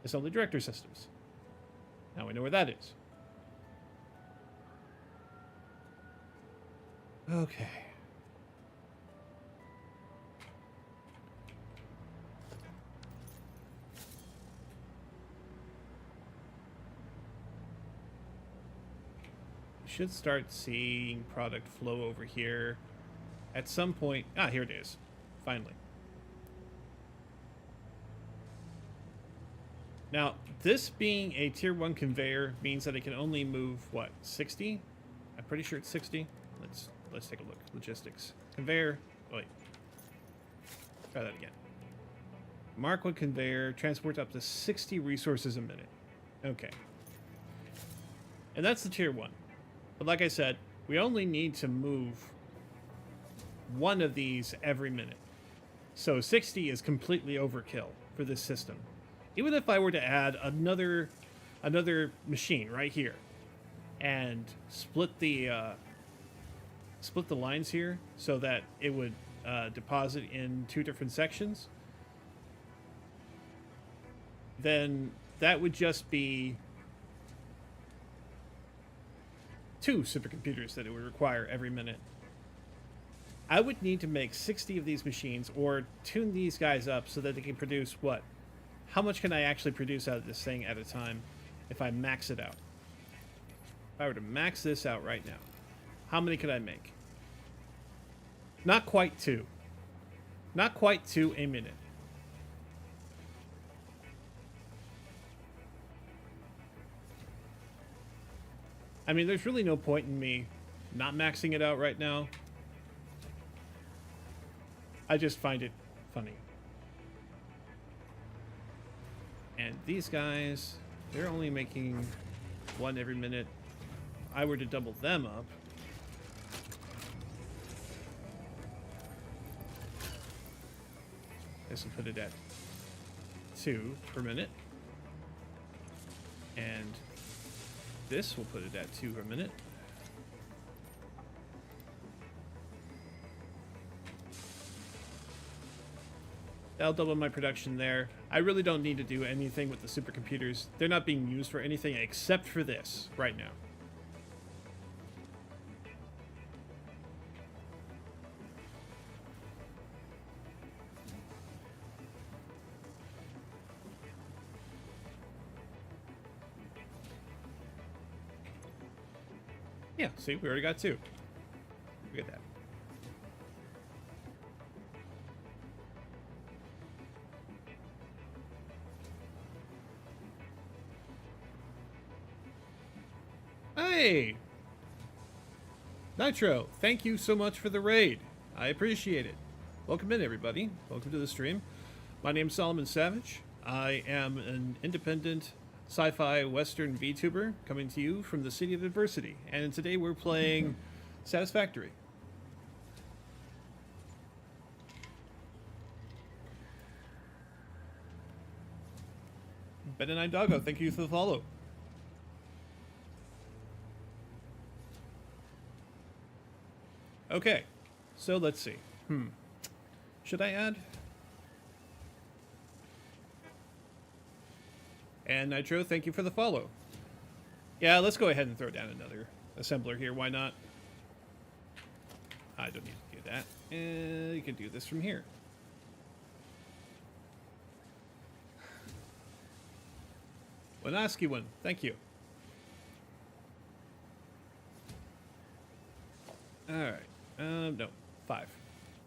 Assembly director systems. Now we know where that is. Okay. We should start seeing product flow over here at some point. Ah, here it is. Finally. Now, this being a tier 1 conveyor means that it can only move, what, 60? I'm pretty sure it's 60. Let's take a look. Logistics. Conveyor. Oh, wait. Try that again. Mark 1 conveyor. Transport up to 60 resources a minute. Okay. And that's the tier 1. But like I said, we only need to move one of these every minute. So 60 is completely overkill for this system. Even if I were to add another machine right here and split the lines here so that it would deposit in 2 different sections, then that would just be 2 supercomputers that it would require every minute. I would need to make 60 of these machines or tune these guys up so that they can produce what? How much can I actually produce out of this thing at a time if I max it out? If I were to max this out right now, how many could I make? Not quite 2. Not quite 2 a minute. I mean, there's really no point in me not maxing it out right now. I just find it funny. And these guys, they're only making 1 every minute. If I were to double them up, this will put it at 2 per minute. And this will put it at 2 per minute. That'll double my production there. I really don't need to do anything with the supercomputers. They're not being used for anything except for this right now. Yeah, see, we already got 2. Look at that. Hey! Nitro, thank you so much for the raid. I appreciate it. Welcome in, everybody. Welcome to the stream. My name's Solomon Savage. I am an independent sci-fi western VTuber coming to you from the city of adversity. And today we're playing Satisfactory. Ben9 Doggo, thank you for the follow. Okay, so let's see. Should I add? And Nitro, thank you for the follow. Yeah, let's go ahead and throw down another assembler here. Why not? I don't need to do that. You can do this from here. Wanaski one, thank you. Alright. No, 5.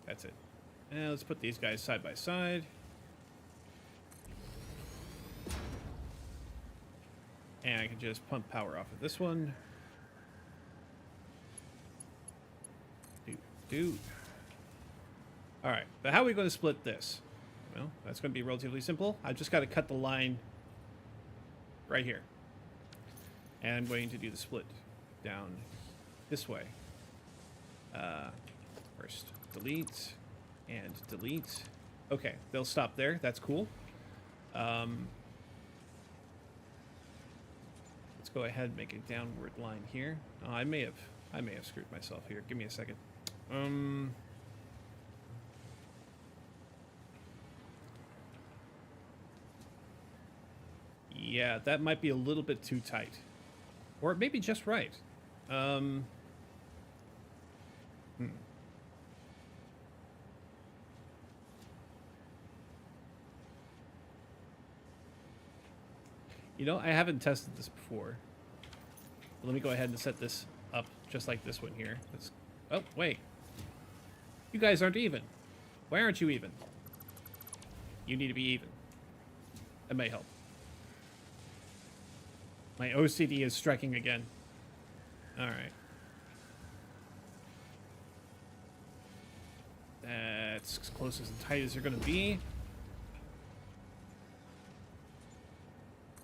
That's it. And let's put these guys side by side. And I can just pump power off of this one. Alright, but how are we going to split this? Well, that's going to be relatively simple. I've just got to cut the line right here. And I'm going to do the split down this way. First, delete and delete. Okay, they'll stop there. That's cool. Let's go ahead and make a downward line here. Oh, I may have screwed myself here. Give me a second. Yeah, that might be a little bit too tight. Or it may be just right. You know, I haven't tested this before. Let me go ahead and set this up just like this one here. Oh, wait. You guys aren't even. Why aren't you even? You need to be even. That may help. My OCD is striking again. Alright. That's as close as tight as they're going to be.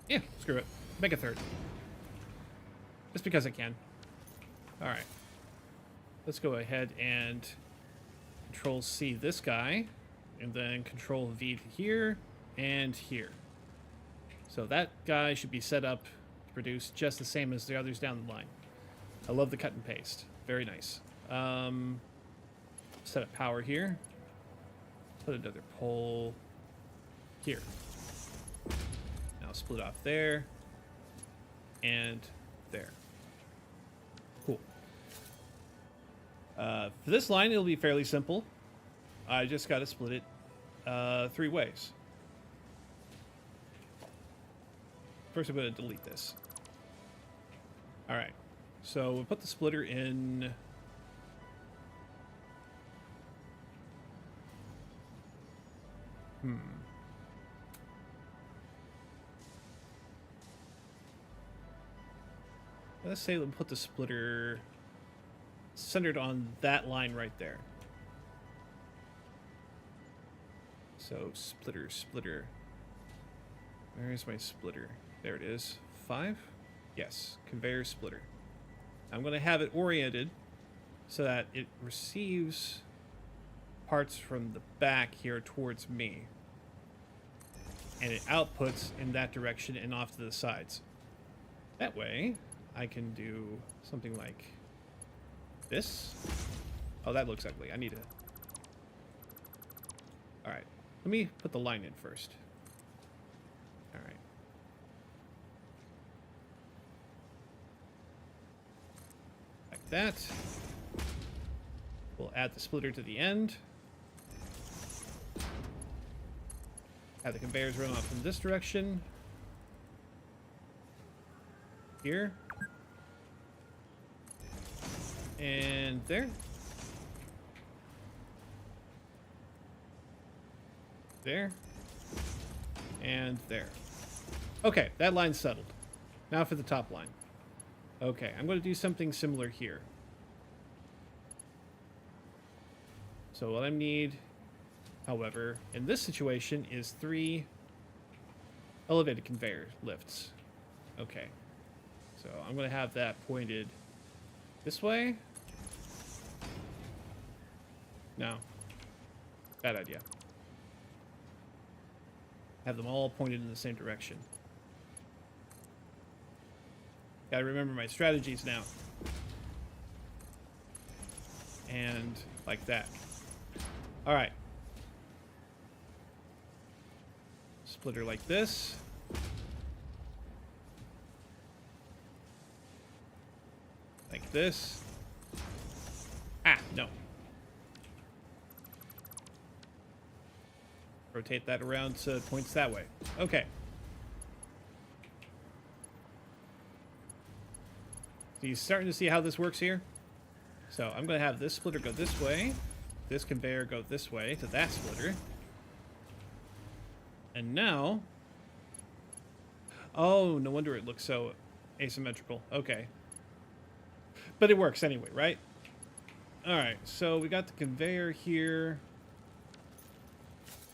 Yeah, screw it. Make a third. Just because I can. Alright. Let's go ahead and Control C this guy. And then Control V to here and here. So that guy should be set up to produce just the same as the others down the line. I love the cut and paste. Very nice. Set up power here. Put another pole here. Now split off there and there. Cool. For this line, it'll be fairly simple. I just got to split it 3 ways. First, I'm going to delete this. All right. So we'll put the splitter in. Let's say we'll put the splitter centered on that line right there. So splitter. Where is my splitter? There it is. 5? Yes, conveyor splitter. I'm going to have it oriented so that it receives parts from the back here towards me. And it outputs in that direction and off to the sides. That way, I can do something like this. Oh, that looks ugly. I need to... Alright, let me put the line in first. Alright. Like that. We'll add the splitter to the end. Have the conveyors run off in this direction. Here. And there. There. And there. Okay, that line's settled. Now for the top line. Okay, I'm going to do something similar here. So what I need, however, in this situation is 3 elevated conveyor lifts. Okay. So I'm going to have that pointed this way. No. Bad idea. Have them all pointed in the same direction. Gotta remember my strategies now. And like that. Alright. Splitter like this. Like this. Ah, no. Rotate that around so it points that way. Okay. So you're starting to see how this works here? So I'm going to have this splitter go this way. This conveyor go this way to that splitter. And now... Oh, no wonder it looks so asymmetrical. Okay. But it works anyway, right? Alright, so we got the conveyor here.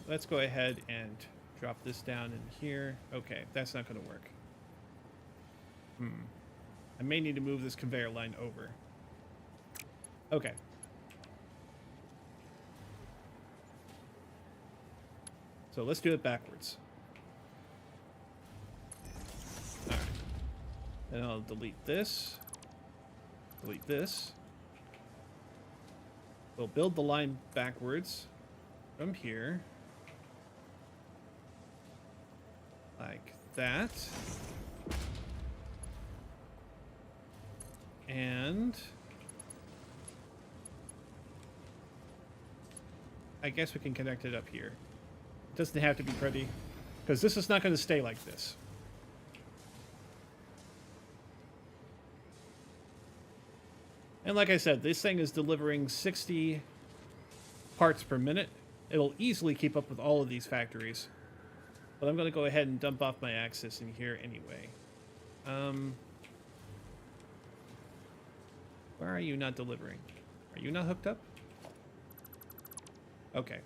Let's go ahead and drop this down in here. Okay, that's not going to work. I may need to move this conveyor line over. Okay. So let's do it backwards. Alright. Then I'll delete this. Delete this. We'll build the line backwards from here. Like that. And I guess we can connect it up here. It doesn't have to be pretty, because this is not going to stay like this. And like I said, this thing is delivering 60 parts per minute. It'll easily keep up with all of these factories. But I'm going to go ahead and dump off my axis in here anyway. Where are you not delivering? Are you not hooked up? Okay.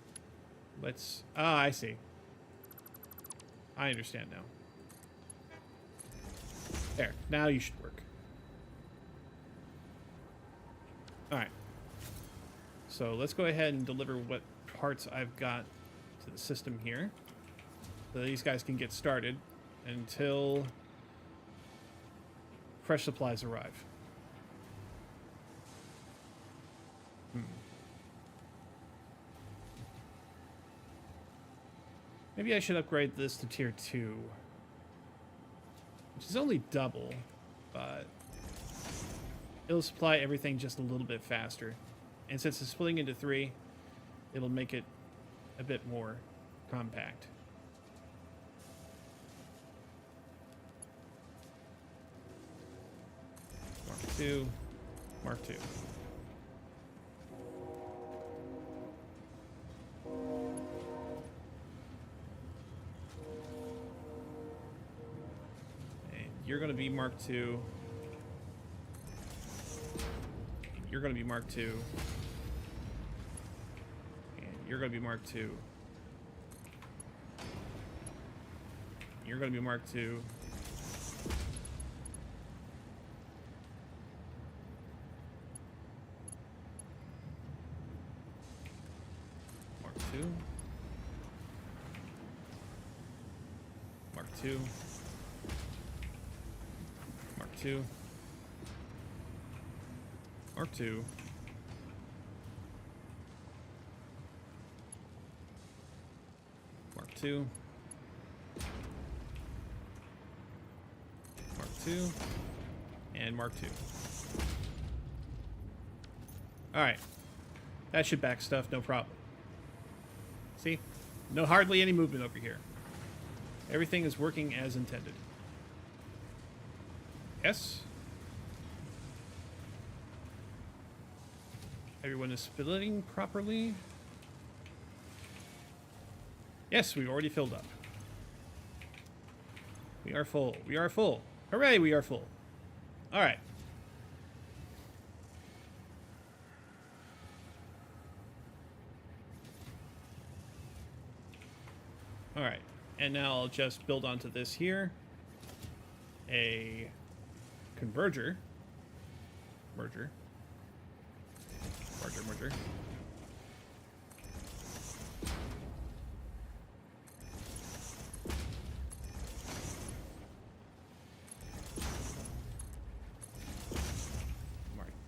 Let's... Ah, I see. I understand now. There. Now you should work. Alright. So let's go ahead and deliver what parts I've got to the system here. So these guys can get started until fresh supplies arrive. Maybe I should upgrade this to tier 2. Which is only double, but it'll supply everything just a little bit faster. And since it's splitting into 3, it'll make it a bit more compact. Mark 2, Mark 2. You're going to be Mark II. You're going to be Mark II. And you're going to be Mark II. You're going to be Mark II. Mark II. Mark II. Mark II. Mark II. Mark II. Mark II. And Mark II. Alright. That should back stuff, no problem. See? No, hardly any movement over here. Everything is working as intended. Yes. Everyone is splitting properly. Yes, we already filled up. We are full. We are full. Hooray, we are full. All right. All right. And now I'll just build onto this here. A converger. Merger.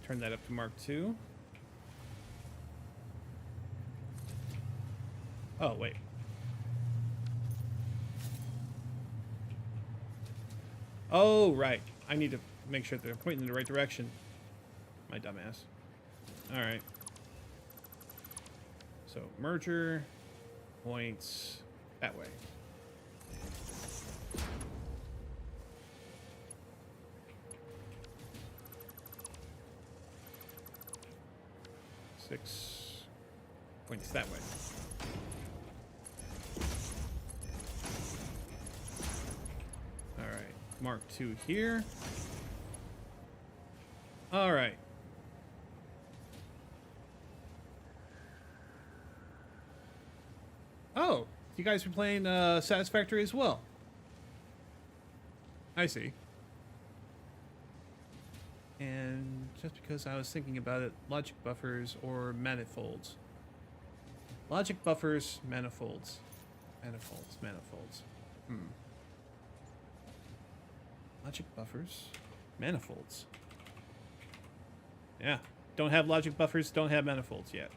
Turn that up to Mark II. Oh, wait. Oh, right. I need to make sure they're pointing in the right direction. My dumbass. All right. So, merger points that way. Six points that way. All right. Mark II here. All right. Oh, you guys are playing Satisfactory as well. I see. And just because I was thinking about it, logic buffers or manifolds. Logic buffers, manifolds. Manifolds. Logic buffers, manifolds. Yeah, don't have logic buffers, don't have manifolds yet.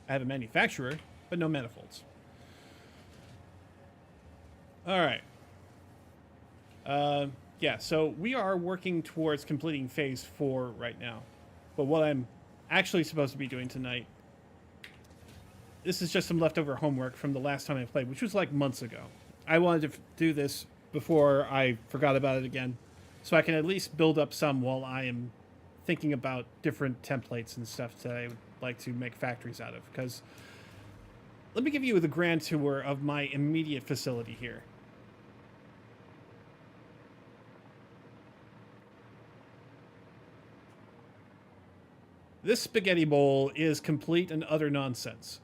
I have a manufacturer, but no manifolds. All right. Yeah, so we are working towards completing phase 4 right now. But what I'm actually supposed to be doing tonight, this is just some leftover homework from the last time I played, which was like months ago. I wanted to do this before I forgot about it again, so I can at least build up some while I am thinking about different templates and stuff that I would like to make factories out of. Because let me give you the grand tour of my immediate facility here. This spaghetti bowl is complete and utter nonsense.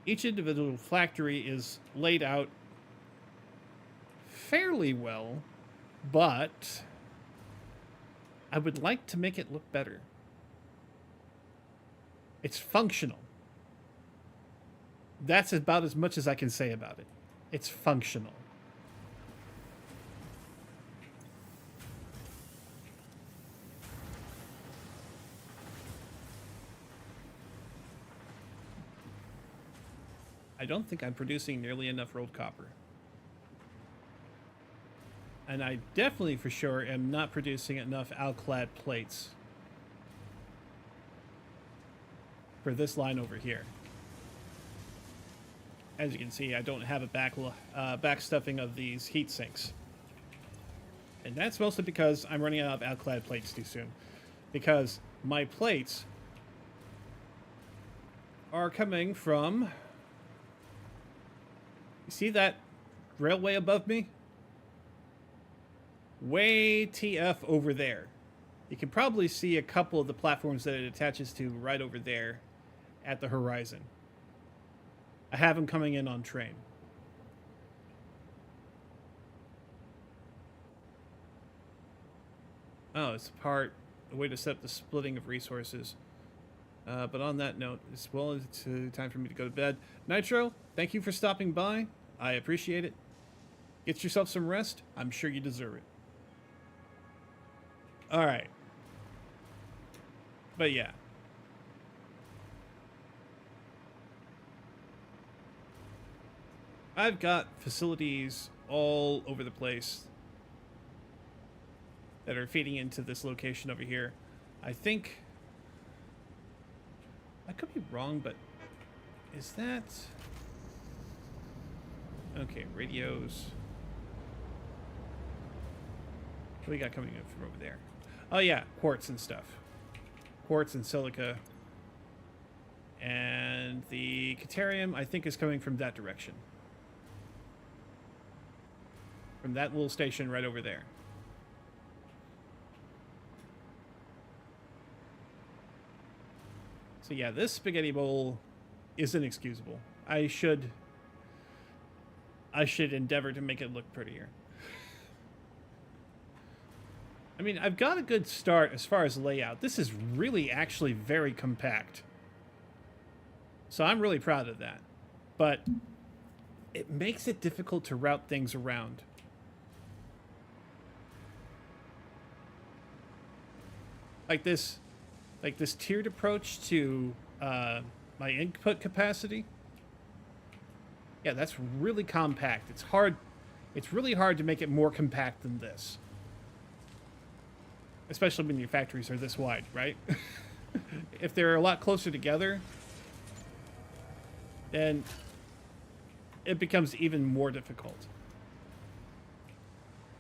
Each individual factory is laid out fairly well, but I would like to make it look better. It's functional. That's about as much as I can say about it. It's functional. I don't think I'm producing nearly enough rolled copper. And I definitely, for sure, am not producing enough alclad plates for this line over here. As you can see, I don't have a back stuffing of these heat sinks. And that's mostly because I'm running out of alclad plates too soon. Because my plates are coming from... You see that railway above me? Way TF over there. You can probably see a couple of the platforms that it attaches to right over there at the horizon. I have them coming in on train. Oh, it's a way to set up the splitting of resources. But on that note, it's time for me to go to bed. Nitro, thank you for stopping by. I appreciate it. Get yourself some rest. I'm sure you deserve it. All right. But yeah. I've got facilities all over the place that are feeding into this location over here. I think... I could be wrong, but is that... Okay, radios. What do we got coming in from over there? Oh yeah, quartz and stuff. Quartz and silica. And the Caterium, I think, is coming from that direction. From that little station right over there. So yeah, this spaghetti bowl is inexcusable. I should endeavor to make it look prettier. I mean, I've got a good start as far as layout. This is really actually very compact. So I'm really proud of that. But it makes it difficult to route things around. Like this tiered approach to my input capacity. Yeah, that's really compact. It's hard. It's really hard to make it more compact than this. Especially when your factories are this wide, right? If they're a lot closer together, then it becomes even more difficult.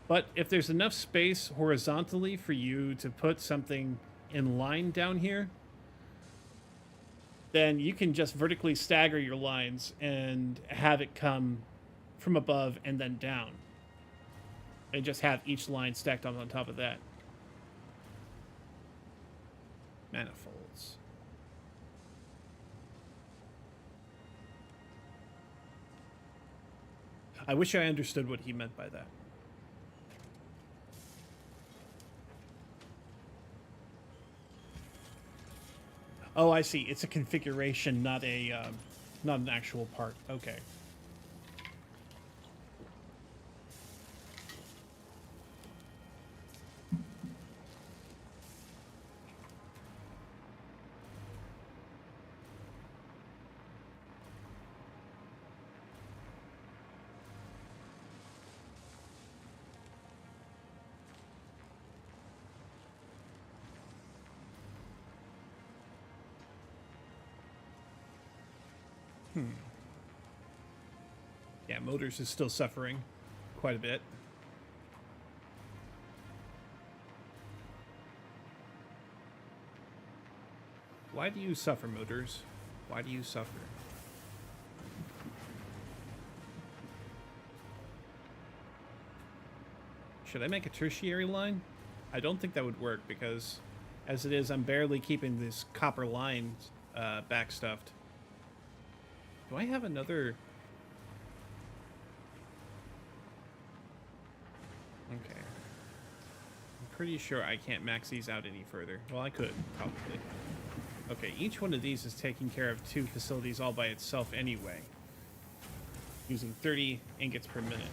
But if there's enough space horizontally for you to put something in line down here, then you can just vertically stagger your lines and have it come from above and then down. And just have each line stacked on top of that. Manifolds. I wish I understood what he meant by that. Oh, I see. It's a configuration, not an actual part. Okay. Yeah, Motors is still suffering quite a bit. Why do you suffer, Motors? Why do you suffer? Should I make a tertiary line? I don't think that would work because, as it is, I'm barely keeping this copper line backstuffed. Do I have another? Okay. I'm pretty sure I can't max these out any further. Well, I could, probably. Okay, each one of these is taking care of 2 facilities all by itself anyway, using 30 ingots per minute.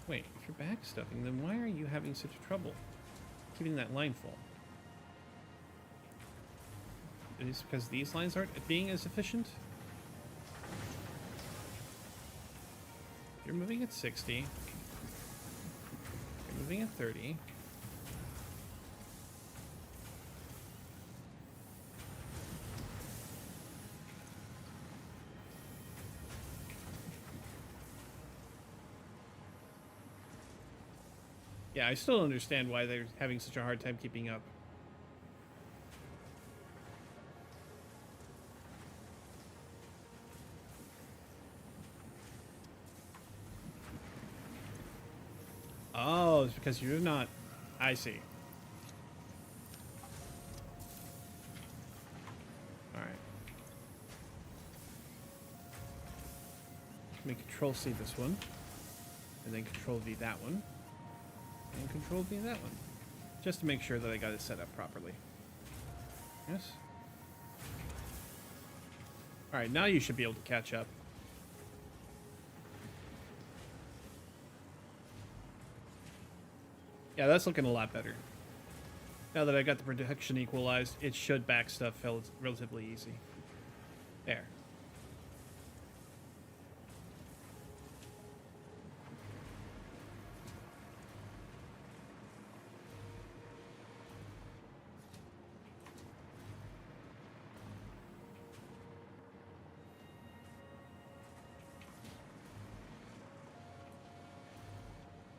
Wait, if you're backstuffing, then why are you having such trouble keeping that line full? Is it because these lines aren't being as efficient? You're moving at 60. You're moving at 30. Yeah, I still don't understand why they're having such a hard time keeping up. Oh, it's because you're not... I see. Alright. Let me Control C this one. And then Control V that one. And Control V that one. Just to make sure that I got it set up properly. Yes. Alright, now you should be able to catch up. Yeah, that's looking a lot better. Now that I got the production equalized, it should back stuff relatively easy. There.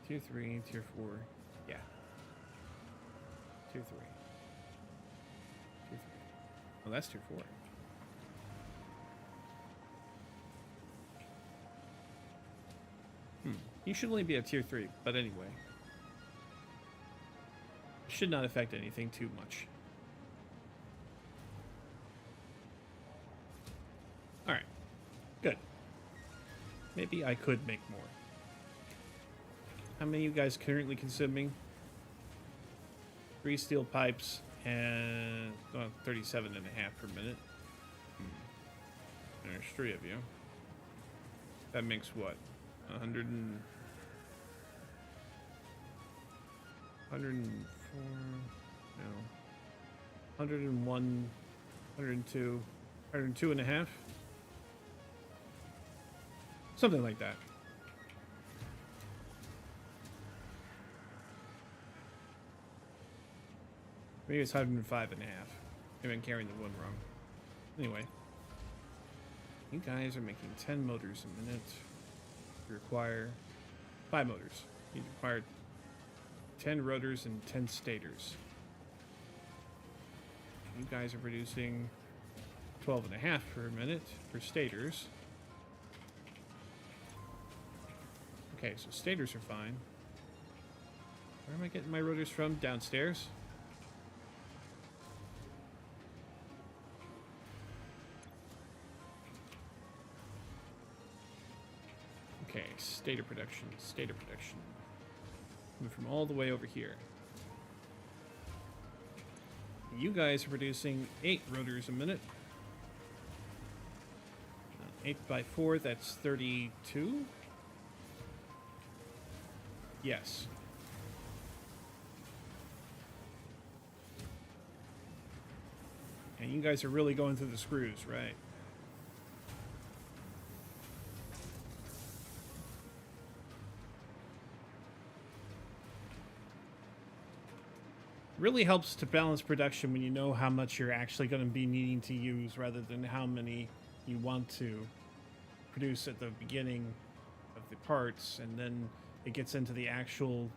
Tier 3, Tier 4. Yeah. Tier 3. Tier 3. Oh, that's Tier 4. You should only be a Tier 3, but anyway. Should not affect anything too much. Alright. Good. Maybe I could make more. How many are you guys currently consuming? 3 steel pipes and 37 and a half per minute. There's 3 of you. That makes what? 100 and 104, no. 101, 102, 102 and a half. Something like that. Maybe it's 105 and a half. Maybe I'm carrying the one wrong. Anyway. You guys are making 10 motors a minute. You require 5 motors. You require 10 rotors and 10 stators. You guys are producing 12 and a half per minute for stators. Okay, so stators are fine. Where am I getting my rotors from? Downstairs? Okay, stator production, stator production. Coming from all the way over here. You guys are producing 8 rotors a minute. 8 by 4, that's 32? Yes. And you guys are really going through the screws, right? Really helps to balance production when you know how much you're actually going to be needing to use rather than how many you want to produce at the beginning of the parts, and then it gets into the actual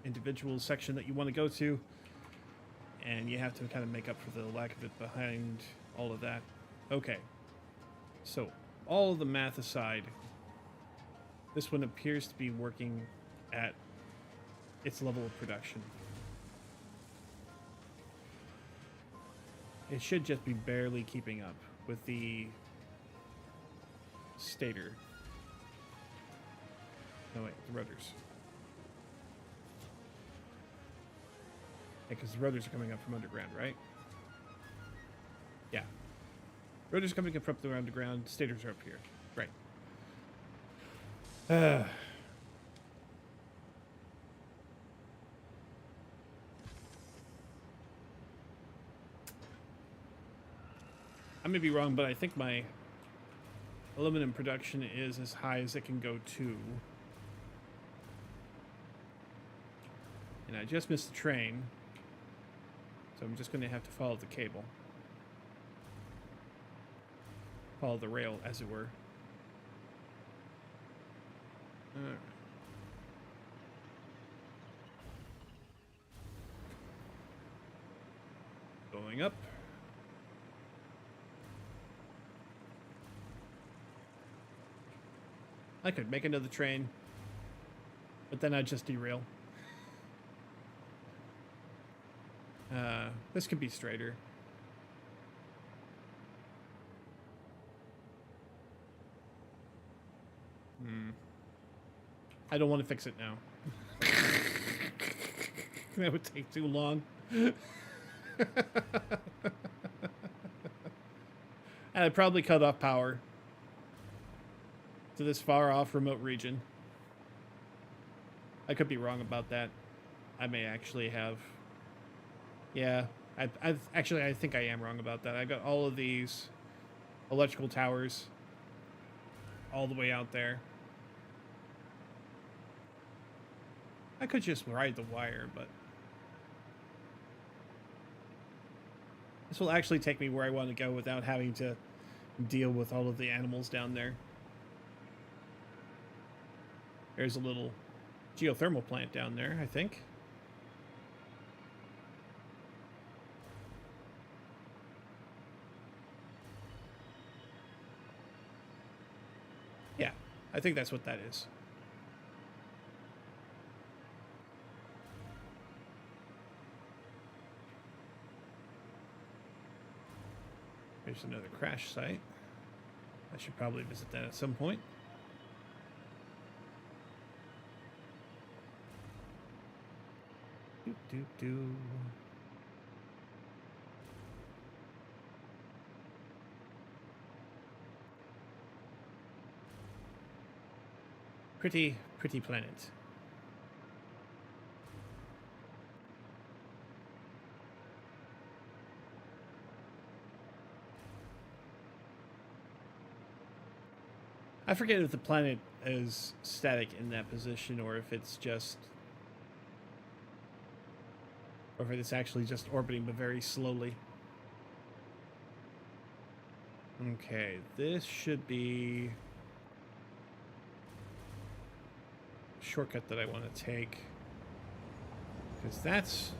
individual section that you want to go to, and you have to kind of make up for the lack of it behind all of that. Okay, so all the math aside, this one appears to be working at its level of production. It should just be barely keeping up with the stator. No, wait, the rotors. Yeah, because the rotors are coming up from underground, right? Yeah. Rotors coming up from the underground, stators are up here. Right. I may be wrong, but I think my aluminum production is as high as it can go to. And I just missed the train, so I'm just going to have to follow the cable. Follow the rail, as it were. Alright. Going up. I could make another train, but then I'd just derail. This could be straighter. I don't want to fix it now. That would take too long. And I'd probably cut off power to this far off remote region. I could be wrong about that. I may actually have. Yeah, I think I am wrong about that. I got all of these electrical towers all the way out there. I could just ride the wire, but this will actually take me where I want to go without having to deal with all of the animals down there. There's a little geothermal plant down there, I think. Yeah, I think that's what that is. There's another crash site. I should probably visit that at some point. Do. Pretty planet. I forget if the planet is static in that position or if it's just... or if it's actually just orbiting, but very slowly. Okay, this should be a shortcut that I want to take. Because that's...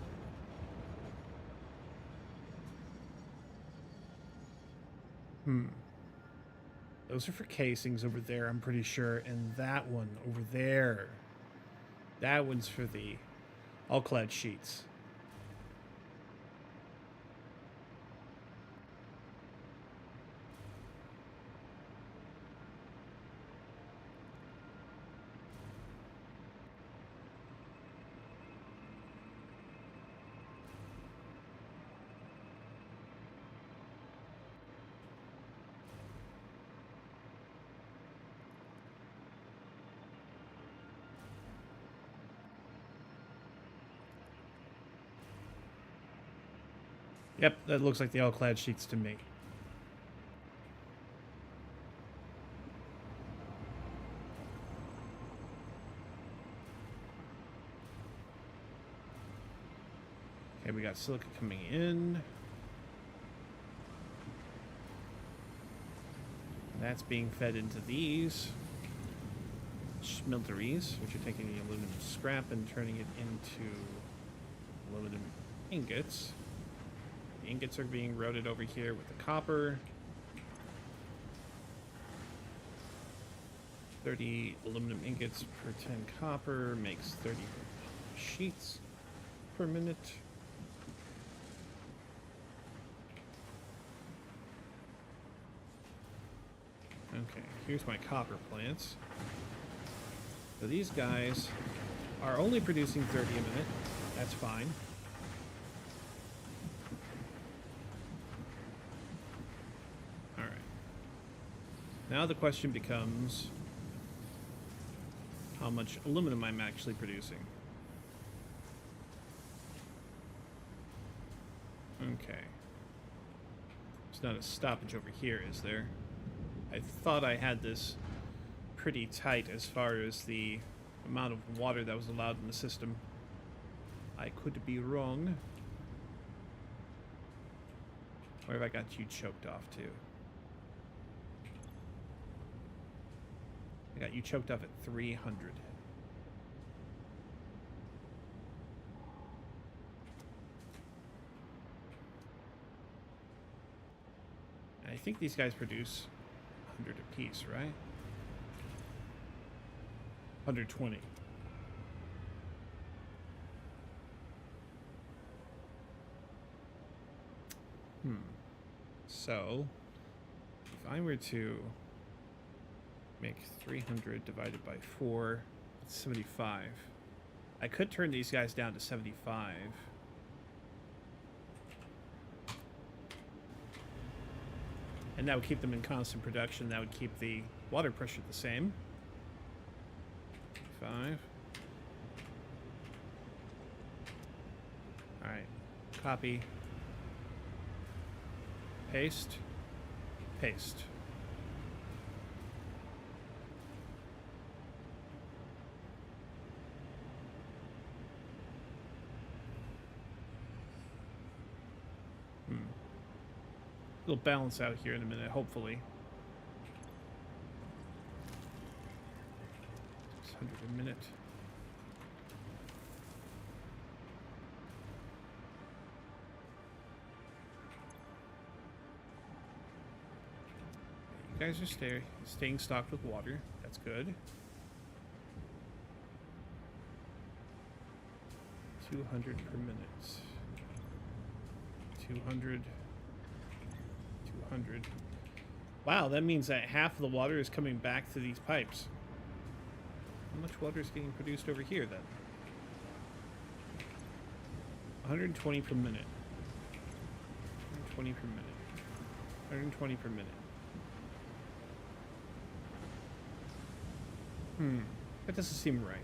Those are for casings over there, I'm pretty sure. And that one over there, that one's for the all-clad sheets. Yep, that looks like the all-clad sheets to me. Okay, we got silica coming in. That's being fed into these smelteries, which are taking the aluminum scrap and turning it into aluminum ingots. The ingots are being routed over here with the copper. 30 aluminum ingots per 10 copper makes 30 sheets per minute. Okay, here's my copper plants. So these guys are only producing 30 a minute. That's fine. Alright. Now the question becomes how much aluminum I'm actually producing. Okay. There's not a stoppage over here, is there? I thought I had this pretty tight as far as the amount of water that was allowed in the system. I could be wrong. Or have I got you choked off too? I got you choked off at 300. I think these guys produce 100 apiece, right? 120. So, if I were to make 300 divided by 4, it's 75. I could turn these guys down to 75. And that would keep them in constant production. That would keep the water pressure the same. 5. Alright. Copy. Paste. Paste. It'll balance out here in a minute, hopefully. 600 a minute. You guys are staying stocked with water. That's good. 200 per minute. 200. 200. Wow, that means that half of the water is coming back to these pipes. How much water is getting produced over here then? 120 per minute. 120 per minute. 120 per minute. That doesn't seem right.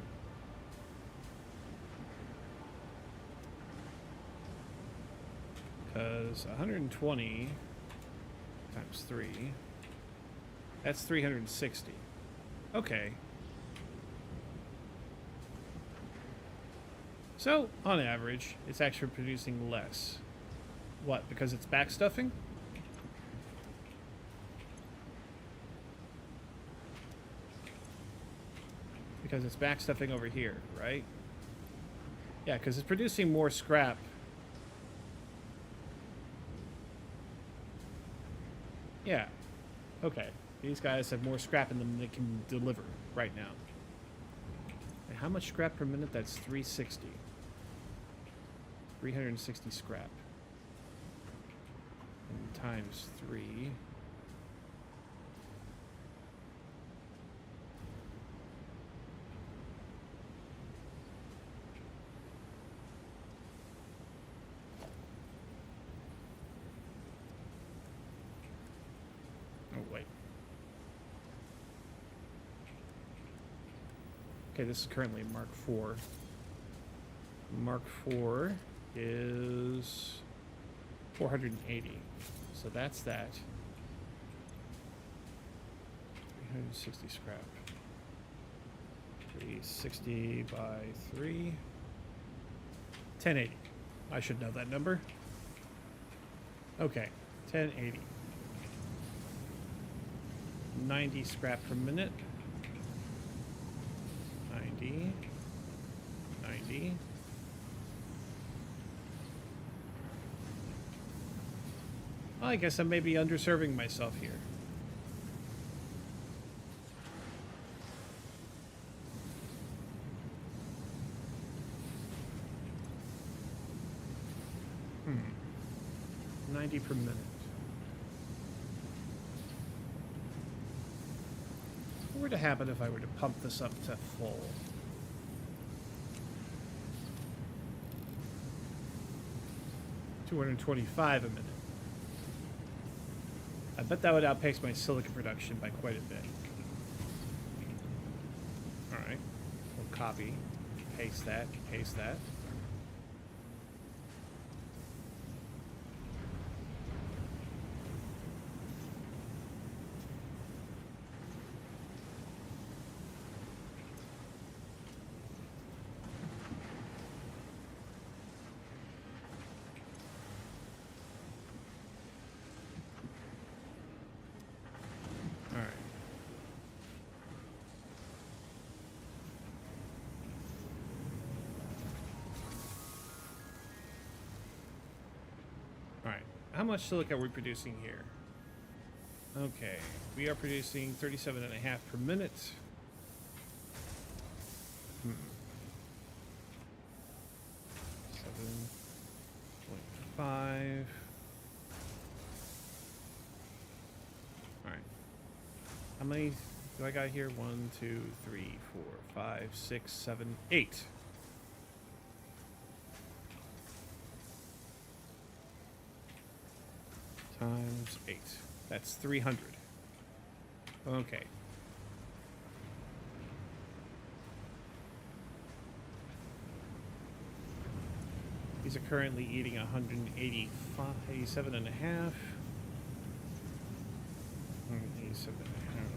Because 120 times 3, that's 360. Okay. So, on average, it's actually producing less. What, because it's backstuffing? Because it's backstuffing over here, right? Yeah, because it's producing more scrap. Yeah. Okay. These guys have more scrap in them than they can deliver right now. And how much scrap per minute? That's 360. 360 scrap. And times 3. Okay, this is currently Mark IV. Mark IV is 480. So that's that. 360 scrap. 360 by 3. 1080. I should know that number. Okay, 1080. 90 scrap per minute. 90. 90. I guess I may be underserving myself here. 90 per minute. What were to happen if I were to pump this up to full? $225 a minute. I bet that would outpace my silica production by quite a bit. Alright. We'll copy. Paste that. Paste that. How much silica are we producing here? Okay, we are producing 37.5 per minute. 7.5. Alright. How many do I got here? 1, 2, 3, 4, 5, 6, 7, 8. Times 8. That's 300. Okay. These are currently eating 187 and a half. 187 and a half.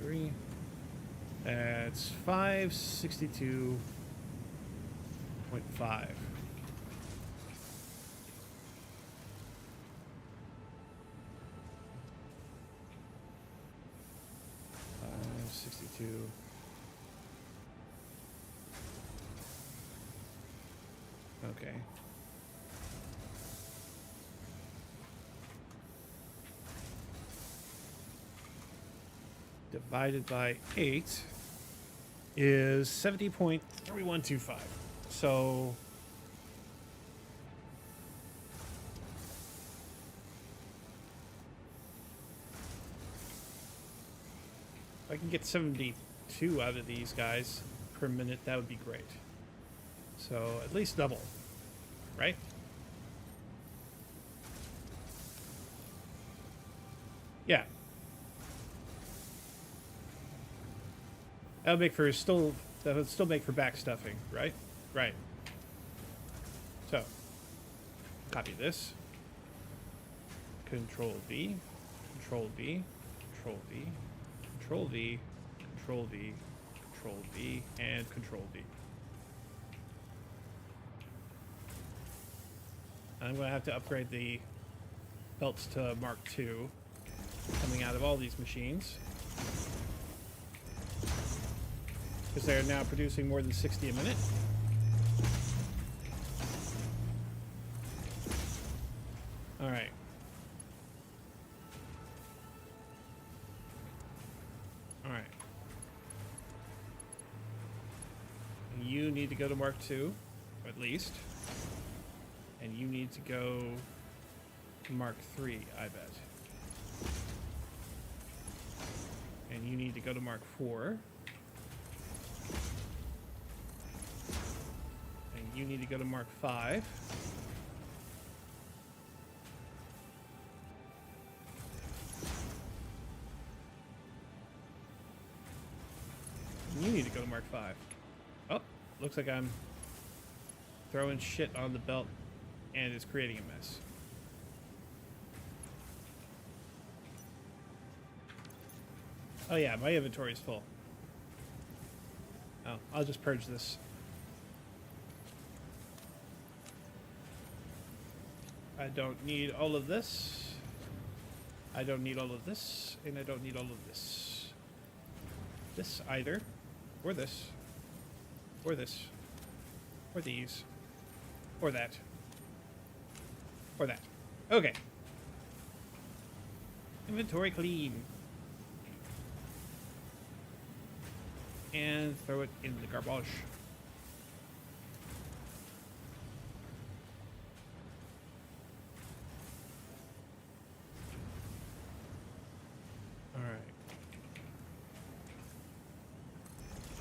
Three. That's 562. 0.5. 562. Okay. Divided by 8 is 70.3125. So if I can get 72 out of these guys per minute, that would be great. So at least double, right? Yeah. That would make for that would still make for back stuffing, right? Right. So, copy this. Control V, Control V, Control V, Control V, Control V, Control V, and Control V. I'm going to have to upgrade the belts to Mark II coming out of all these machines, because they're now producing more than 60 a minute. All right. All right. You need to go to Mark II, at least. And you need to go to Mark III, I bet. And you need to go to Mark IV. And you need to go to Mark V. And you need to go to Mark V. Oh, looks like I'm throwing shit on the belt and it's creating a mess. Oh yeah, my inventory is full. Oh, I'll just purge this. I don't need all of this. I don't need all of this, and I don't need all of this. This either. Or this. Or this. Or these. Or that. Or that. Okay. Inventory clean. And throw it in the garbage.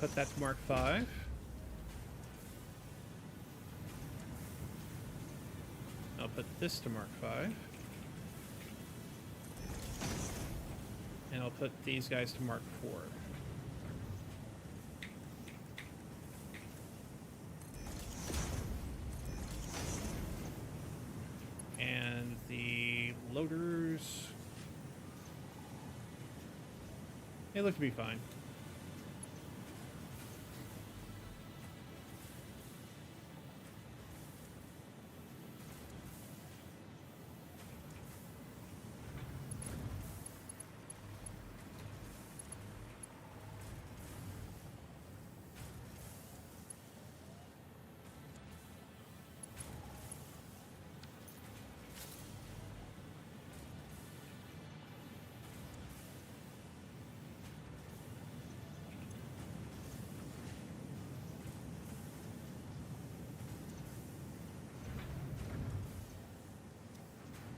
put that to Mark 5. I'll put this to Mark 5. And I'll put these guys to Mark 4. And the loaders, they look to be fine.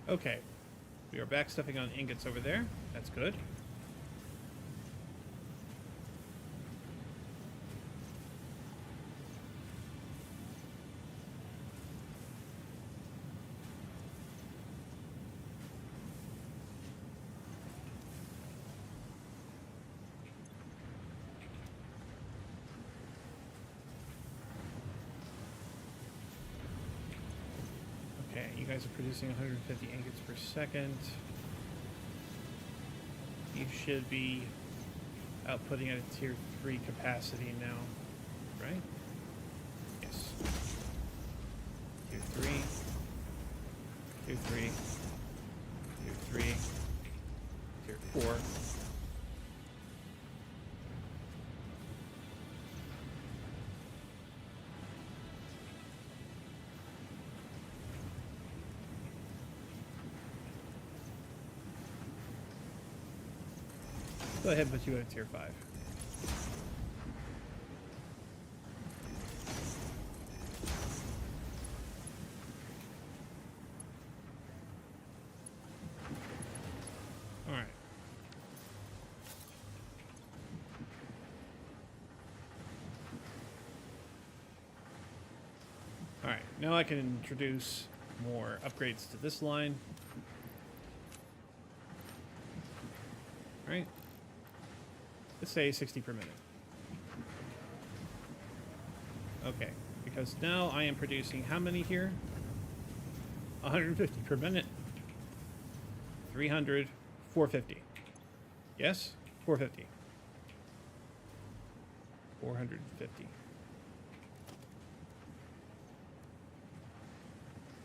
Okay, we are backstuffing on ingots over there. That's good. Okay, you guys are producing 150 ingots per second. You should be outputting at a tier 3 capacity now, right? Yes. Tier 3. Tier 3. Tier 3. Tier 4. Go ahead and put you at tier 5. Alright. Alright, now I can introduce more upgrades to this line. Alright. Let's say 60 per minute. Okay, because now I am producing how many here? 150 per minute. 300, 450. Yes? 450. 450.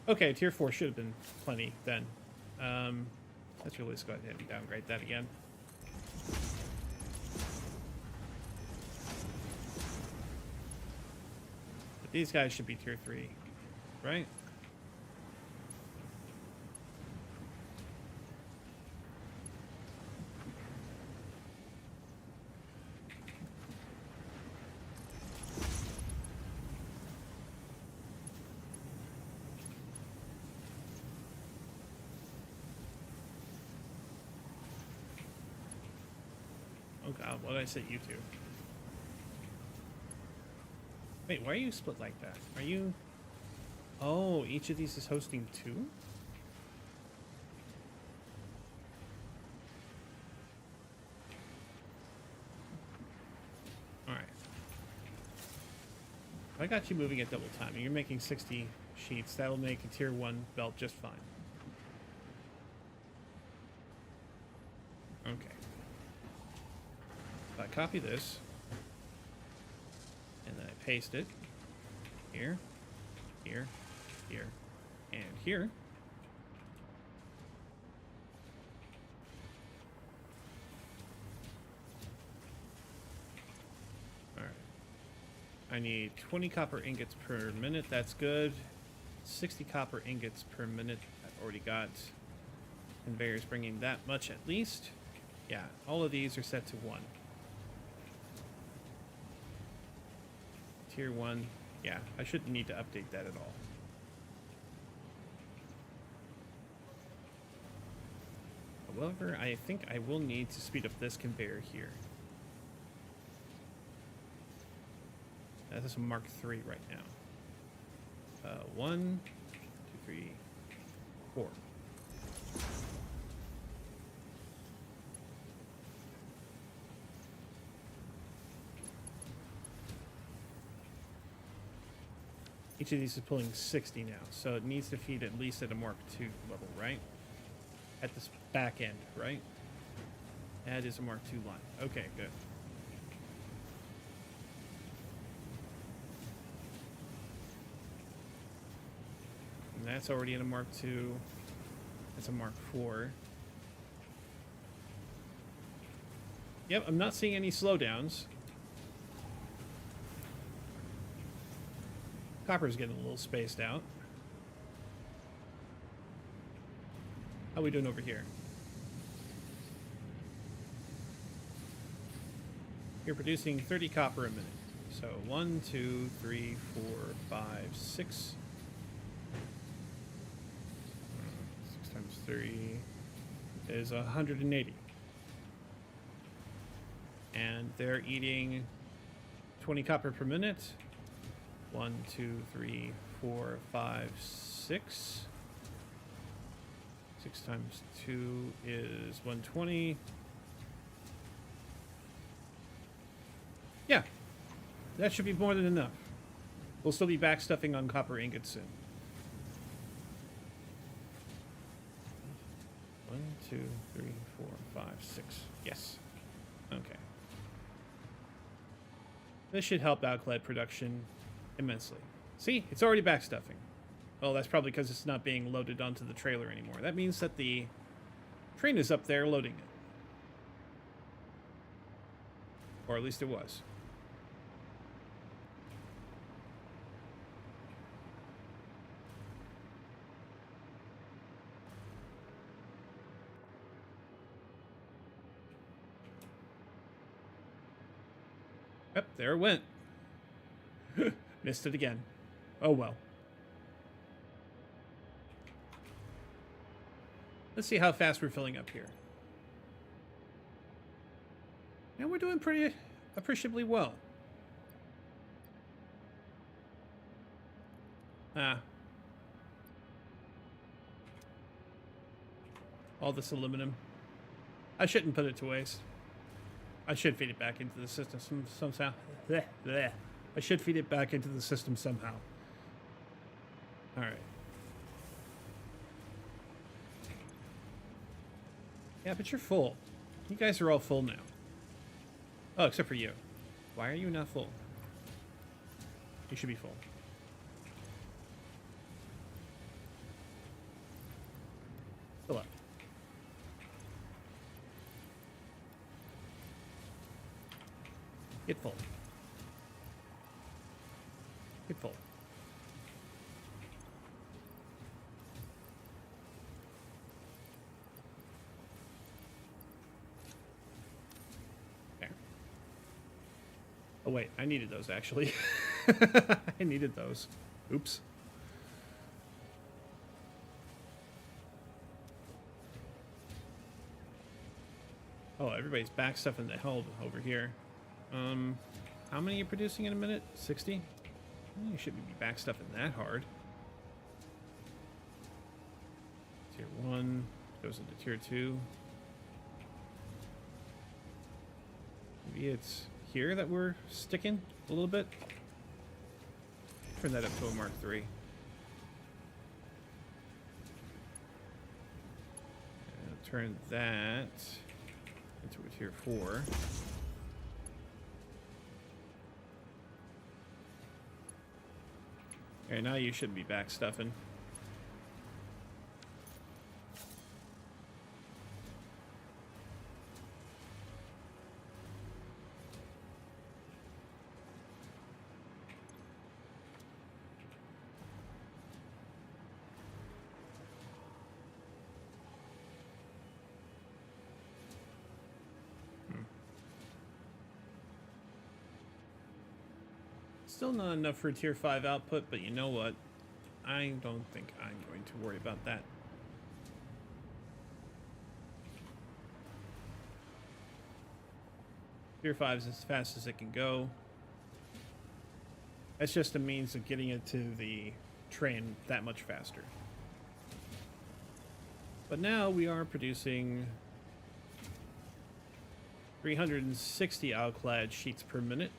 Okay, tier 4 should have been plenty then. Let's really just go ahead and downgrade that again. These guys should be tier 3, right? Oh god, what did I set you to? Wait, why are you split like that? Are you... Oh, each of these is hosting 2? Alright. I got you moving at double time. You're making 60 sheets. That'll make a tier 1 belt just fine. Okay. So I copy this. And then I paste it here, here, here, and here. Alright. I need 20 copper ingots per minute. That's good. 60 copper ingots per minute. I've already got conveyors bringing that much at least. Yeah, all of these are set to 1. Tier 1, yeah, I shouldn't need to update that at all. However, I think I will need to speed up this conveyor here. That's a Mark III right now. 1, 2, 3, 4. Each of these is pulling 60 now, so it needs to feed at least at a Mark II level, right? At this back end, right? That is a Mark II line. Okay, good. And that's already in a Mark II. That's a Mark IV. Yep, I'm not seeing any slowdowns. Copper's getting a little spaced out. How are we doing over here? You're producing 30 copper a minute. So 1, 2, 3, 4, 5, 6. 6 times 3 is 180. And they're eating 20 copper per minute. 1, 2, 3, 4, 5, 6. 6 times 2 is 120. Yeah, that should be more than enough. We'll still be backstuffing on copper ingots soon. 1, 2, 3, 4, 5, 6. Yes. Okay. This should help outclad production immensely. See, it's already backstuffing. Well, that's probably because it's not being loaded onto the trailer anymore. That means that the train is up there loading it. Or at least it was. Yep, there it went. Missed it again. Oh well. Let's see how fast we're filling up here. And we're doing pretty appreciably well. All this aluminum. I shouldn't put it to waste. I should feed it back into the system somehow. Blech, blech. I should feed it back into the system somehow. All right. Yeah, but you're full. You guys are all full now. Oh, except for you. Why are you not full? You should be full. Fill up. Get full. Get full. Okay. Oh wait, I needed those actually. I needed those. Oops. Oh, everybody's backstuffing the hell over here. How many are you producing in a minute? 60? You shouldn't be backstuffing that hard. Tier 1 goes into Tier 2. Maybe it's here that we're sticking a little bit. Turn that up to a Mark III. And turn that into a Tier 4. Okay, now you shouldn't be backstuffing. Still not enough for Tier 5 output, but you know what? I don't think I'm going to worry about that. Tier 5 is as fast as it can go. That's just a means of getting it to the train that much faster. But now we are producing 360 alclad sheets per minute.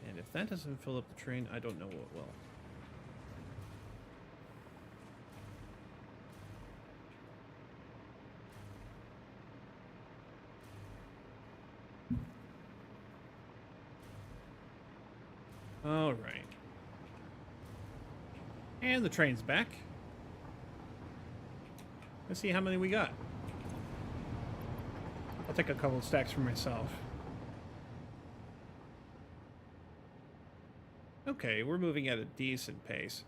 And if that doesn't fill up the train, I don't know what will. All right. And the train's back. Let's see how many we got. I'll take a couple of stacks for myself. Okay, we're moving at a decent pace.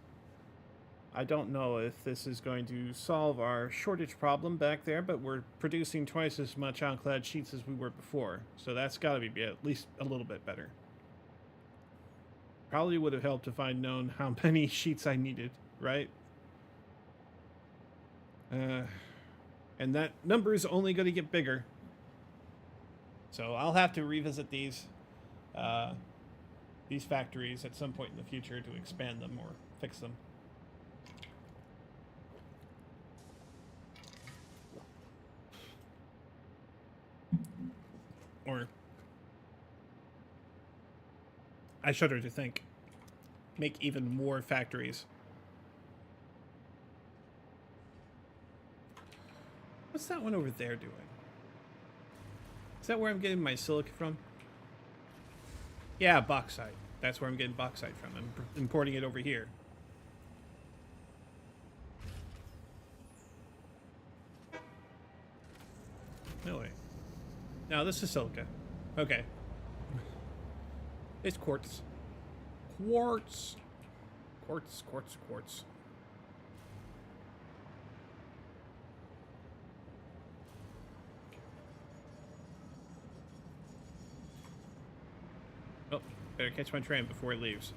I don't know if this is going to solve our shortage problem back there, but we're producing twice as much alclad sheets as we were before, so that's got to be at least a little bit better. Probably would have helped if I'd known how many sheets I needed, right? And that number is only going to get bigger. So I'll have to revisit these factories at some point in the future to expand them or fix them. Or, I shudder to think, make even more factories. What's that one over there doing? Is that where I'm getting my silica from? Yeah, bauxite. That's where I'm getting bauxite from. I'm importing it over here. No way. No, this is silica. Okay. It's quartz. Quartz. Quartz, quartz, quartz. Oh, better catch my train before it leaves.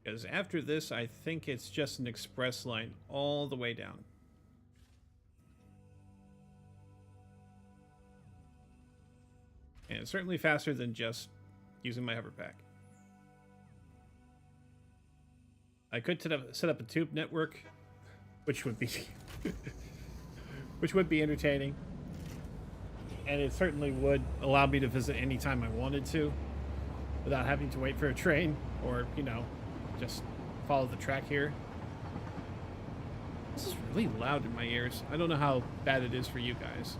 Because after this, I think it's just an express line all the way down. And it's certainly faster than just using my hover pack. I could set up a tube network, which would be which would be entertaining. And it certainly would allow me to visit anytime I wanted to without having to wait for a train or, you know, just follow the track here. This is really loud in my ears. I don't know how bad it is for you guys.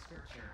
scripture.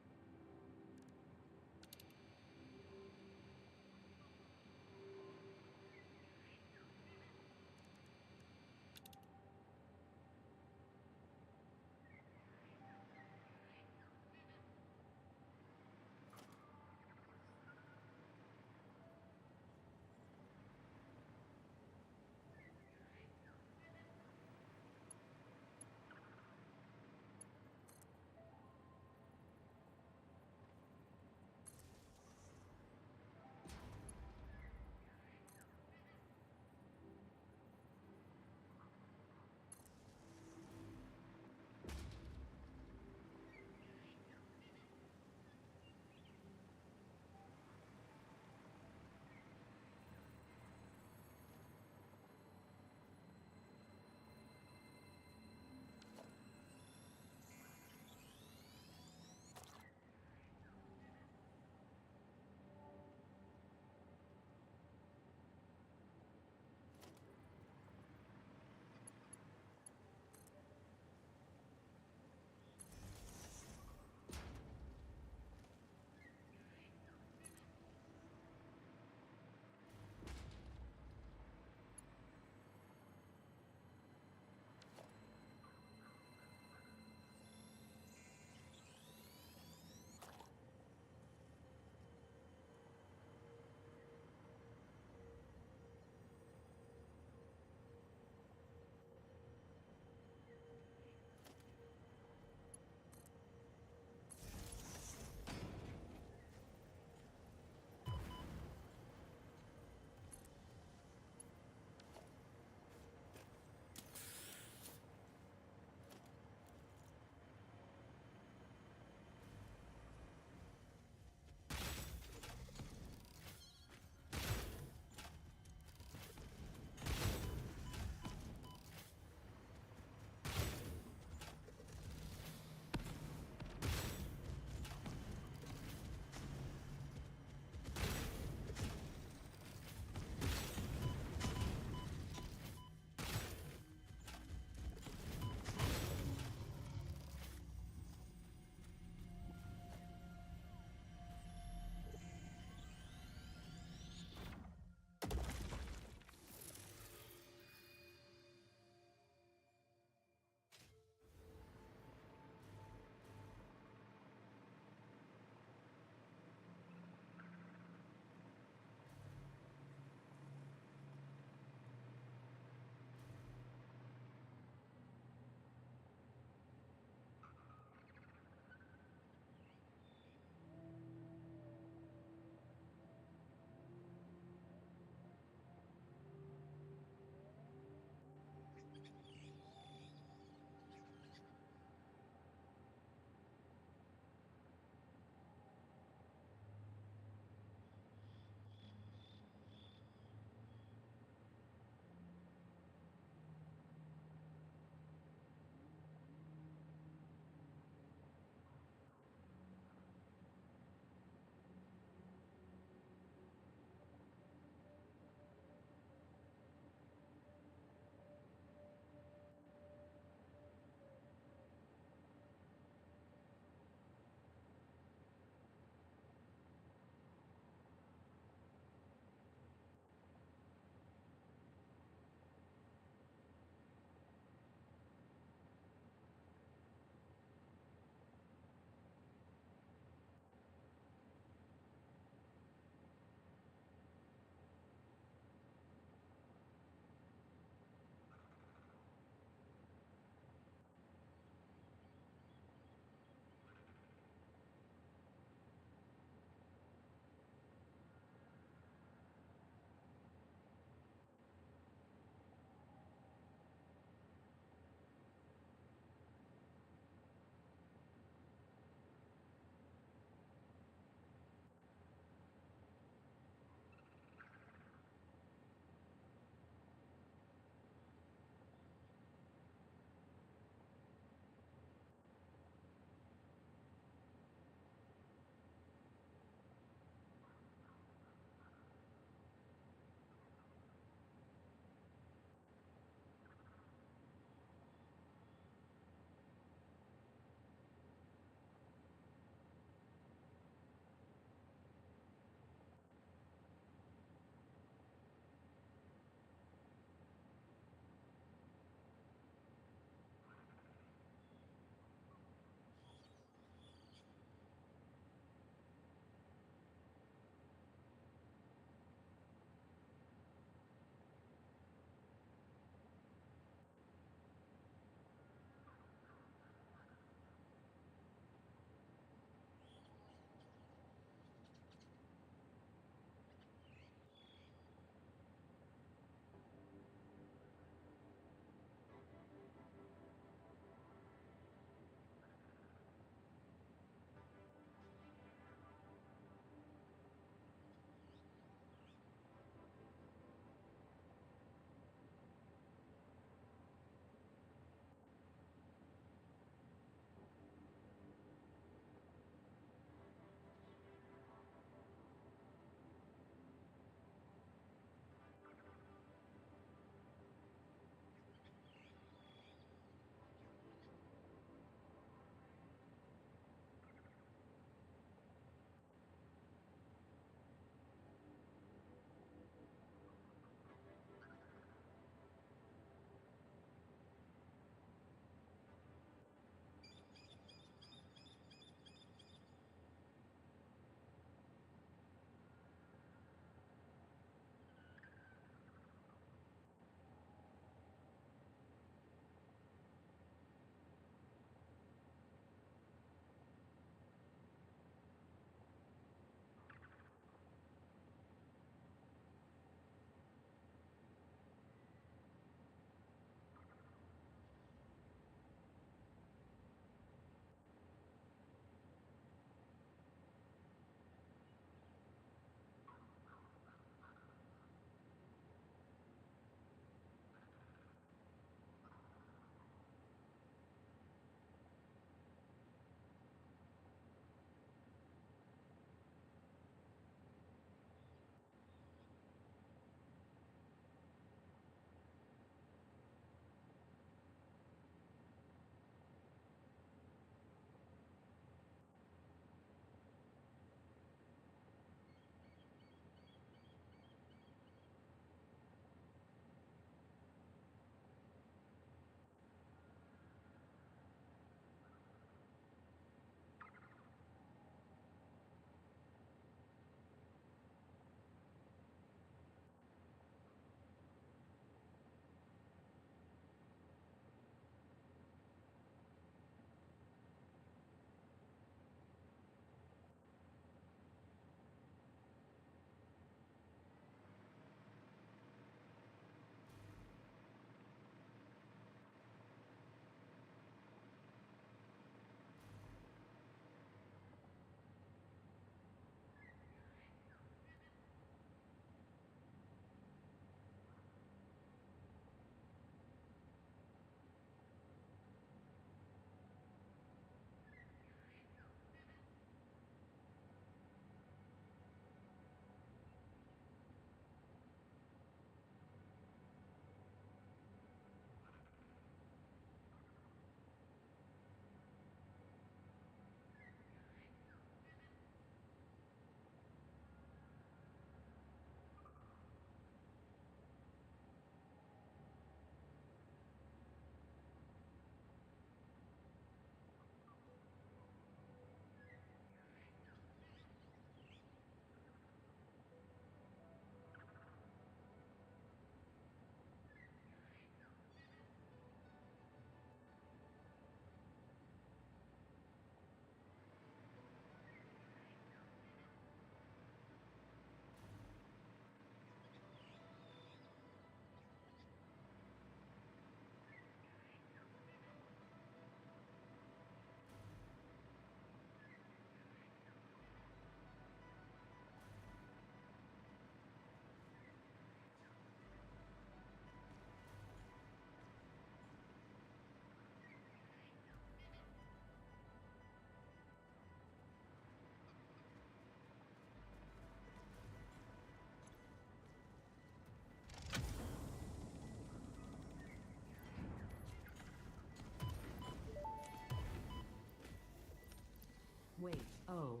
Oh.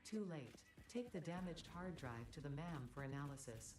Too late. Take the damaged hard drive to the MAM for analysis.